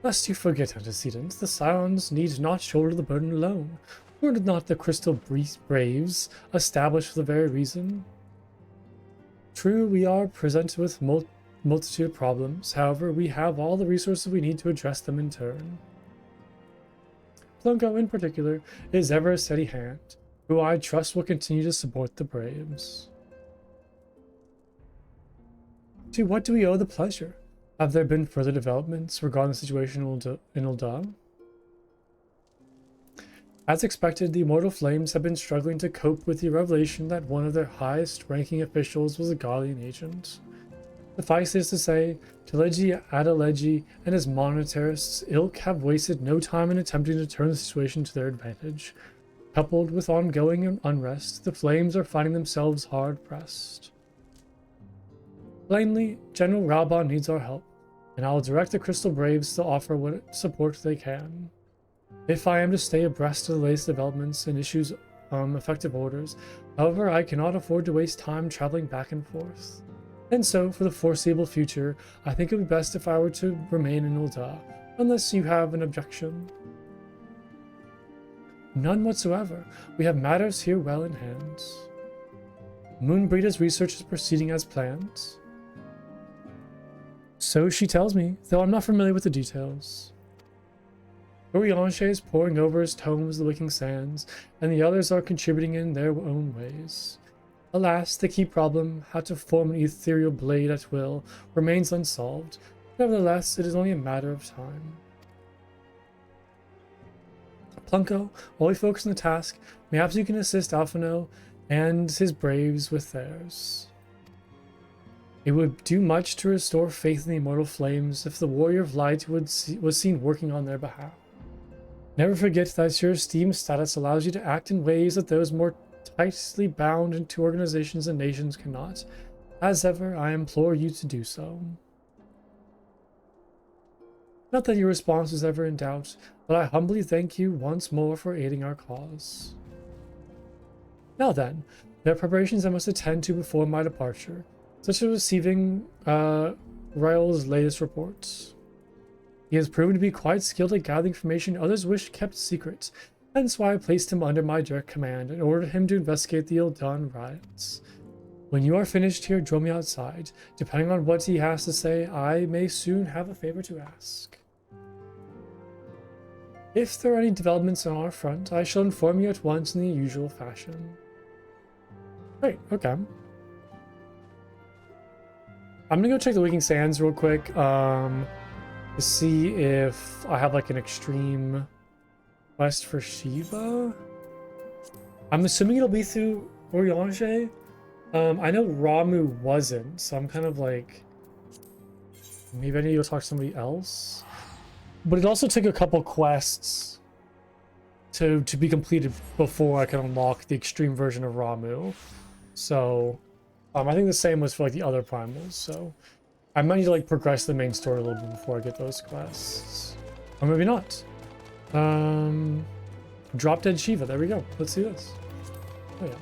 Lest you forget, antecedents, the Scions need not shoulder the burden alone. Were not the Crystal Braves established for the very reason? True, we are presented with multitude of problems. However, we have all the resources we need to address them in turn. Plunko, in particular, is ever a steady hand, who I trust will continue to support the Braves. To what do we owe the pleasure? Have there been further developments regarding the situation in Ul'dah? As expected, the Immortal Flames have been struggling to cope with the revelation that one of their highest-ranking officials was a Garlean agent. Suffice it to say, Telegi Adalegi and his monetarists ilk have wasted no time in attempting to turn the situation to their advantage. Coupled with ongoing unrest, the flames are finding themselves hard-pressed. Plainly, General Raubon needs our help, and I will direct the Crystal Braves to offer what support they can. If I am to stay abreast of the latest developments and issues effective orders, however, I cannot afford to waste time traveling back and forth. And so, for the foreseeable future, I think it would be best if I were to remain in Ul'dah, unless you have an objection. None whatsoever. We have matters here well in hand. Moonbreeder's research is proceeding as planned. So she tells me, though I'm not familiar with the details. Urianger is poring over his tomes, The Wicking Sands, and the others are contributing in their own ways. Alas, the key problem, how to form an ethereal blade at will, remains unsolved. Nevertheless, it is only a matter of time. Plunko, while we focus on the task, perhaps you can assist Alphino and his braves with theirs. It would do much to restore faith in the immortal flames if the Warrior of Light was seen working on their behalf. Never forget that your esteemed status allows you to act in ways that those more tightly bound into organizations and nations cannot. As ever, I implore you to do so. Not that your response is ever in doubt, but I humbly thank you once more for aiding our cause. Now then, there are preparations I must attend to before my departure, such as receiving Ryle's latest reports. He has proven to be quite skilled at gathering information others wish kept secret, hence why I placed him under my direct command and ordered him to investigate the Ul'dah riots. When you are finished here, join me outside. Depending on what he has to say, I may soon have a favor to ask. If there are any developments on our front, I shall inform you at once in the usual fashion. Great, okay. I'm gonna go check the Wicking Sands real quick, to see if I have like an extreme quest for Shiva. I'm assuming it'll be through Urianger. I know Ramu wasn't, so I'm kind of like, maybe I need to go talk to somebody else. But it also took a couple quests to be completed before I can unlock the extreme version of Ramu. So I think the same was for like the other primals, so I might need to like progress the main story a little bit before I get those quests. Or maybe not. Drop Dead Shiva, there we go. Let's see this. Oh yeah.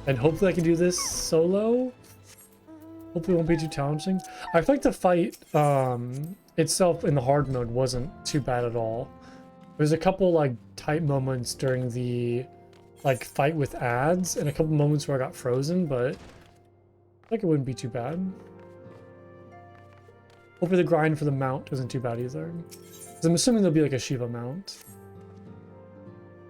And hopefully I can do this solo. Hopefully it won't be too challenging. I feel like the fight itself in the hard mode wasn't too bad at all. There's a couple like tight moments during the like fight with ads and a couple moments where I got frozen, but I think it wouldn't be too bad. Hopefully the grind for the mount isn't too bad either. Because I'm assuming there'll be like a Shiva mount.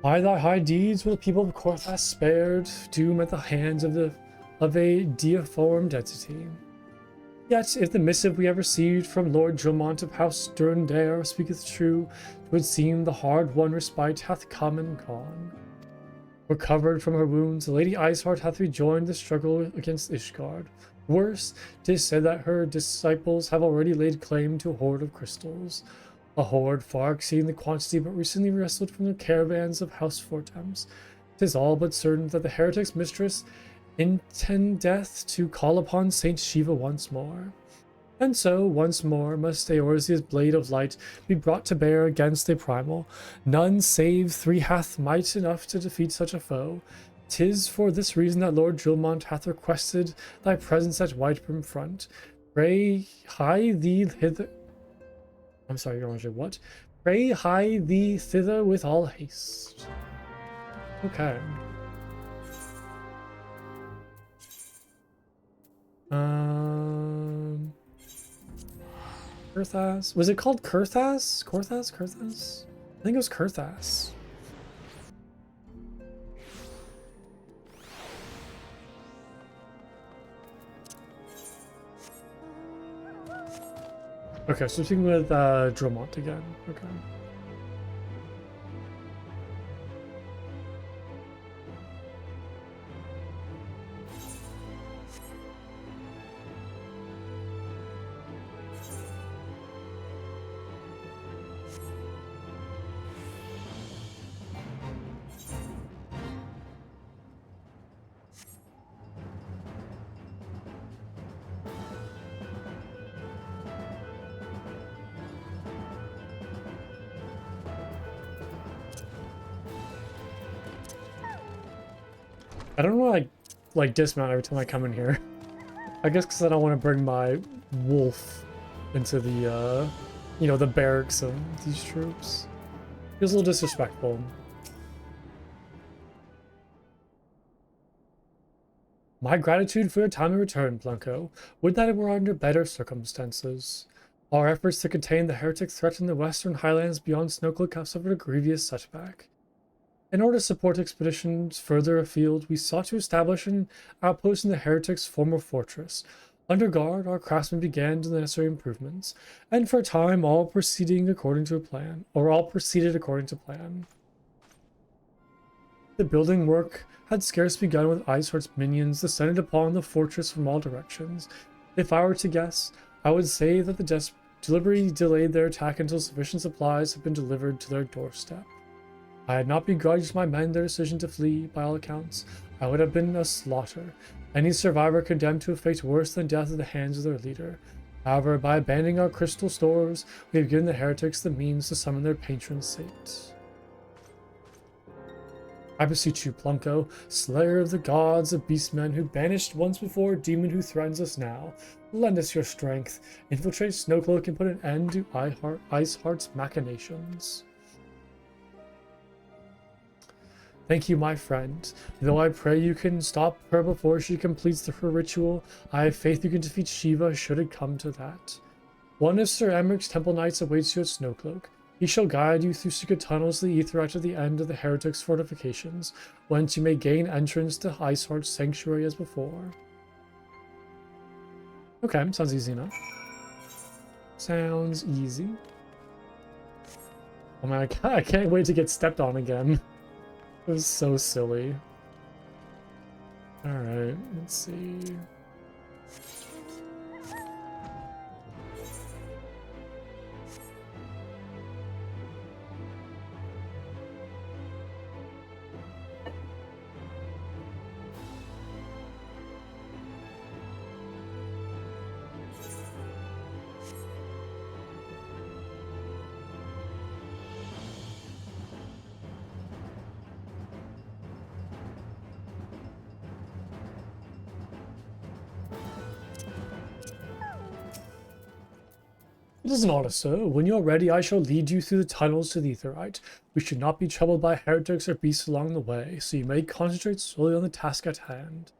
By thy high deeds were the people of Korthas spared, doom at the hands of a deiformed entity. Yet, if the missive we have received from Lord Dromont of House Durndare speaketh true, it would seem the hard-won respite hath come and gone. Recovered from her wounds, the Lady Iceheart hath rejoined the struggle against Ishgard. Worse, 'tis said that her disciples have already laid claim to a hoard of crystals. A hoard far exceeding the quantity but recently wrestled from the caravans of House Fortemps. 'Tis all but certain that the heretic's mistress intendeth to call upon Saint Shiva once more. And so, once more, must Eorzea's blade of light be brought to bear against a primal. None save three hath might enough to defeat such a foe. 'Tis for this reason that Lord Dromont hath requested thy presence at Whitebrim Front. Pray hie thee hither. I'm sorry, Ranger, what? Pray hie thee thither with all haste. Okay. Kurthas? Was it called Kurthas? Kurthas? I think it was Kurthas. Okay, so speaking with Dromont again. Okay. I don't want to like dismount every time I come in here. I guess because I don't want to bring my wolf into the, you know, the barracks of these troops. Feels a little disrespectful. My gratitude for your timely return, Blanco. Would that it were under better circumstances. Our efforts to contain the heretic threat in the western highlands beyond Snowcloak have suffered a grievous setback. In order to support expeditions further afield, we sought to establish an outpost in the heretic's former fortress. Under guard, our craftsmen began the necessary improvements, and for a time all proceeded according to plan. The building work had scarce begun when Iceheart's minions descended upon the fortress from all directions. If I were to guess, I would say that the deliberately delayed their attack until sufficient supplies had been delivered to their doorstep. I had not begrudged my men their decision to flee, by all accounts. I would have been a slaughter, any survivor condemned to a fate worse than death at the hands of their leader. However, by abandoning our crystal stores, we have given the heretics the means to summon their patron saint. I beseech you, Plunko, slayer of the gods, of beastmen who banished once before, demon who threatens us now. Lend us your strength, infiltrate Snowcloak and put an end to Iceheart's machinations. Thank you, my friend. Though I pray you can stop her before she completes her ritual, I have faith you can defeat Shiva should it come to that. One of Sir Emmerich's temple knights awaits you at Snowcloak. He shall guide you through secret tunnels to the Aetheryte at the end of the heretic's fortifications, whence you may gain entrance to Iceheart's sanctuary as before. Okay, sounds easy enough. Sounds easy. Oh man, I can't wait to get stepped on again. It was so silly. Alright, let's see. It is an honor, sir. When you're ready, I shall lead you through the tunnels to the Aetheryte. We should not be troubled by heretics or beasts along the way, so you may concentrate solely on the task at hand.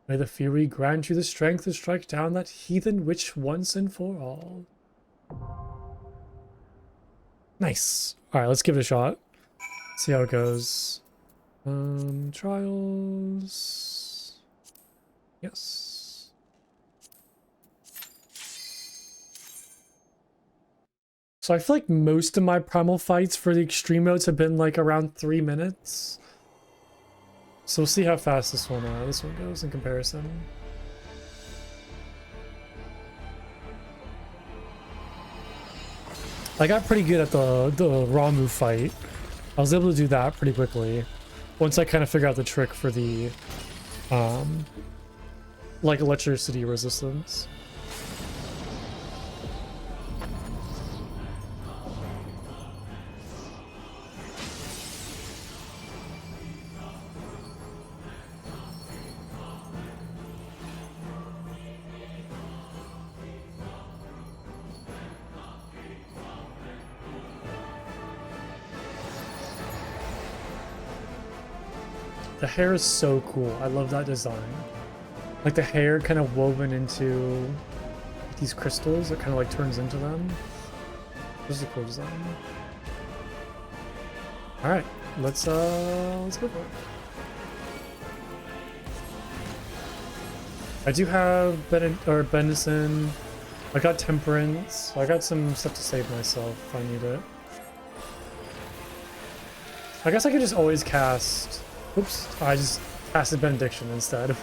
May the Fury grant you the strength to strike down that heathen witch once and for all. Nice. Alright, let's give it a shot. See how it goes. Trials. Yes. So I feel like most of my primal fights for the extreme modes have been like around 3 minutes. So we'll see how fast this one goes in comparison. I got pretty good at the Ramu fight. I was able to do that pretty quickly once I kind of figured out the trick for the like electricity resistance. The hair is so cool. I love that design. Like the hair kind of woven into these crystals, it kind of like turns into them. This is a cool design. All right, let's go for it. I do have Benison. I got Temperance. I got some stuff to save myself if I need it. I guess I could just always cast. Oops, I just casted Benediction instead.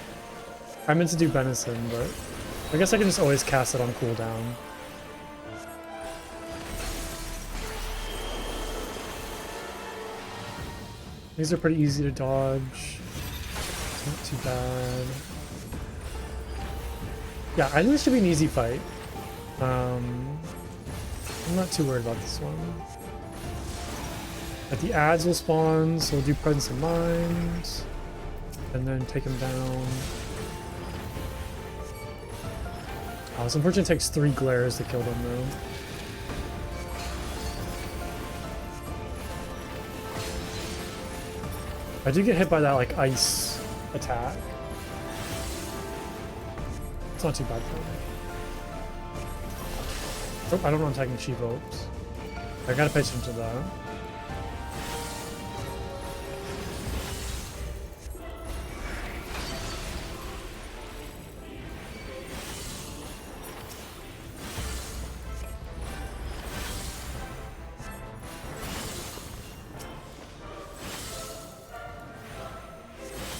I meant to do Benison, but I guess I can just always cast it on cooldown. These are pretty easy to dodge. It's not too bad. Yeah, I think this should be an easy fight. I'm not too worried about this one. But the ads will spawn, so we'll do Presence of Mind. and then take him down. Oh, it's unfortunate it takes 3 glares to kill them though. I do get hit by that like ice attack. It's not too bad for me. Oh, I don't know I'm attacking Shiva. Oops. I gotta pay attention to that.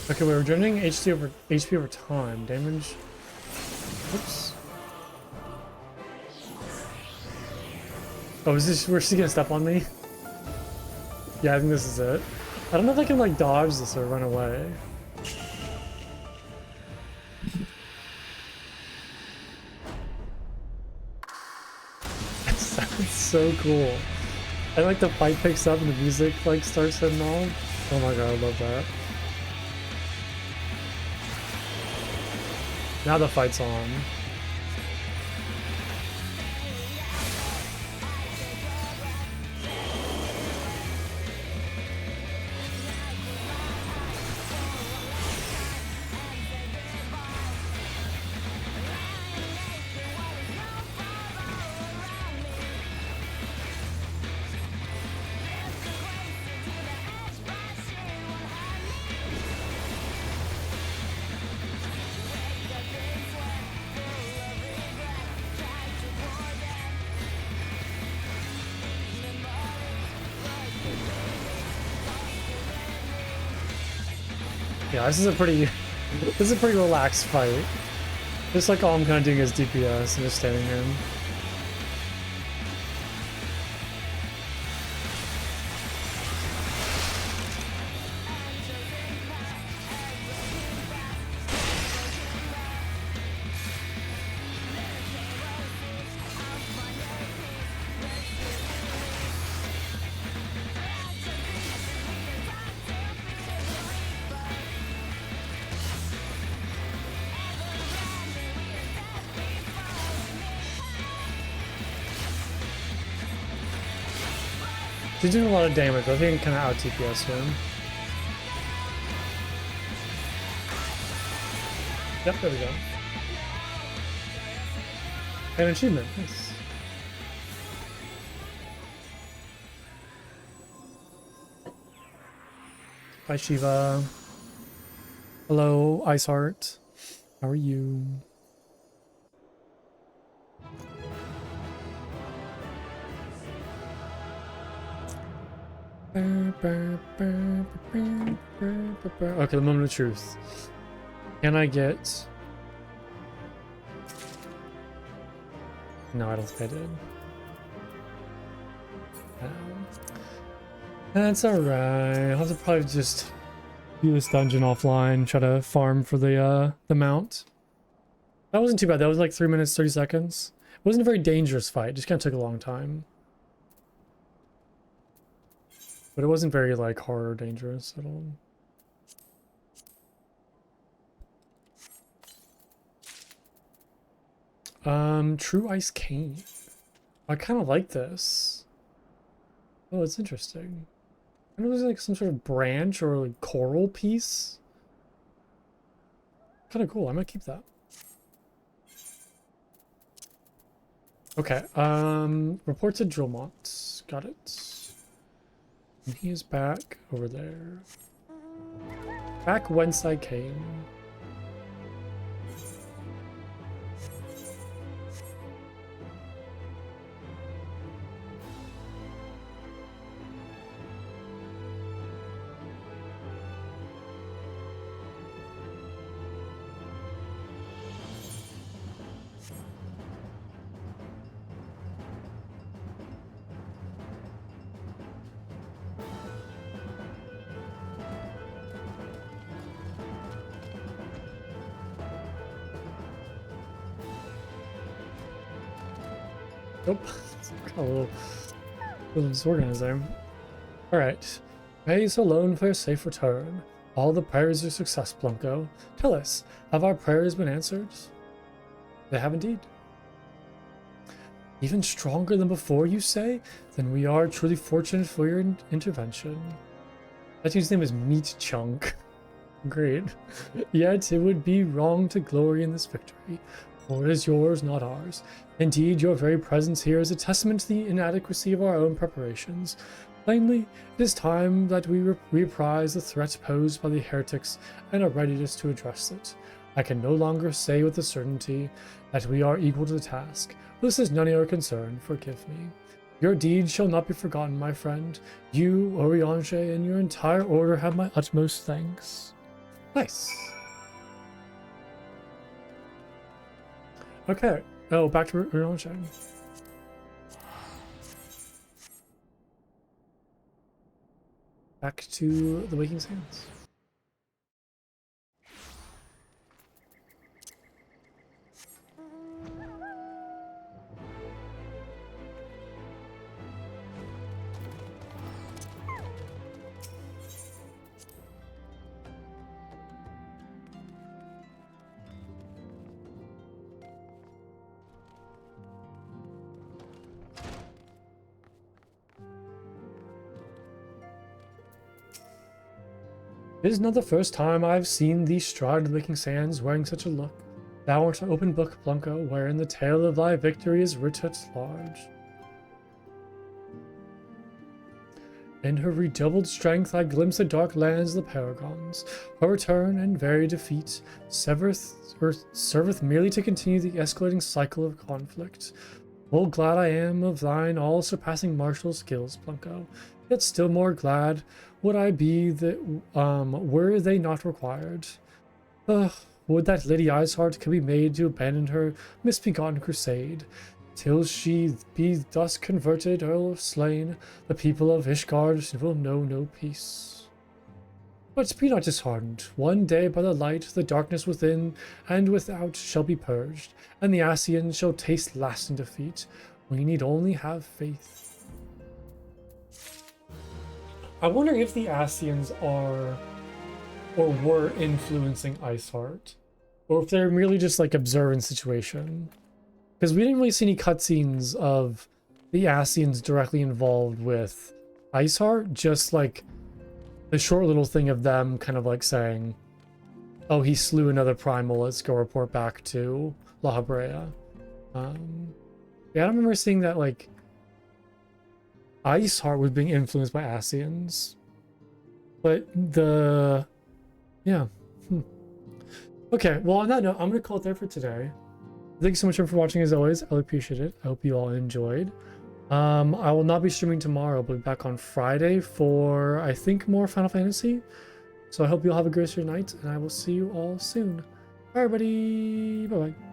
Okay, we're generating HP over time. Damage. Oops. Oh, is this where she's gonna step on me? Yeah, I think this is it. I don't know if I can like dodge this or run away. That sounds so cool. I like the fight picks up and the music like starts heading off. Oh my god, I love that. Now the fight's on. Yeah, this is a pretty relaxed fight. Just like all I'm kind of doing is DPS and just standing here. She's doing a lot of damage, but I think I can kind of out TPS him. Yep, there we go. An achievement, nice. Hi Shiva. Hello, Iceheart. How are you? Okay, the moment of truth. Can I get... No, I don't think I did. That's alright. I'll have to probably just do this dungeon offline, try to farm for the mount. That wasn't too bad. That was like 3 minutes, 30 seconds. It wasn't a very dangerous fight. It just kind of took a long time. But it wasn't very, like, hard or dangerous at all. True Ice Cave. I kind of like this. Oh, it's interesting. I know there's, like, some sort of branch or, like, coral piece. Kind of cool. I might keep that. Okay, report to Drillmont. Got it. And he is back over there. Back whence I came. Nope. Got a little disorganized there. Alright. Pays alone for a safe return. All the prayers are success, Plunko. Tell us, have our prayers been answered? They have indeed. Even stronger than before, you say? Then we are truly fortunate for your intervention. That dude's name is Meat Chunk. Great. Yet it would be wrong to glory in this victory, for it is yours, not ours. Indeed, your very presence here is a testament to the inadequacy of our own preparations. Plainly, it is time that we reprise the threat posed by the heretics and are readiness to address it. I can no longer say with a certainty that we are equal to the task. This is none of your concern, forgive me. Your deeds shall not be forgotten, my friend. You, Oriange, and your entire order have my utmost thanks. Nice. Okay. Oh, back to Oriange. Back to the Waking Sands. It is not the first time I have seen thee stride the Waking Sands wearing such a look. Thou art an open book, Plunko, wherein the tale of thy victory is writ at large. In her redoubled strength I glimpse the dark lands of the Paragons. Her return and very defeat serveth merely to continue the escalating cycle of conflict. Full glad I am of thine all-surpassing martial skills, Plunko, yet still more glad would I be that were they not required. Would that Lady Iceheart could be made to abandon her misbegotten crusade, till she be thus converted or slain, the people of Ishgard will know no peace. But be not disheartened. One day by the light, the darkness within and without shall be purged, and the Ascians shall taste lasting defeat. We need only have faith. I wonder if the Ascians are or were influencing Iceheart, or if they're merely just like observing situation. Because we didn't really see any cutscenes of the Ascians directly involved with Iceheart, just like the short little thing of them kind of like saying, oh, he slew another primal, let's go report back to La Habrea. Yeah, I don't remember seeing that like Iceheart was being influenced by Ascians. But yeah. Okay, well on that note, I'm going to call it there for today. Thank you so much for watching as always. I appreciate it. I hope you all enjoyed. I will not be streaming tomorrow, but back on Friday for, I think, more Final Fantasy. So I hope you all have a great night, and I will see you all soon. Bye, everybody. Bye-bye.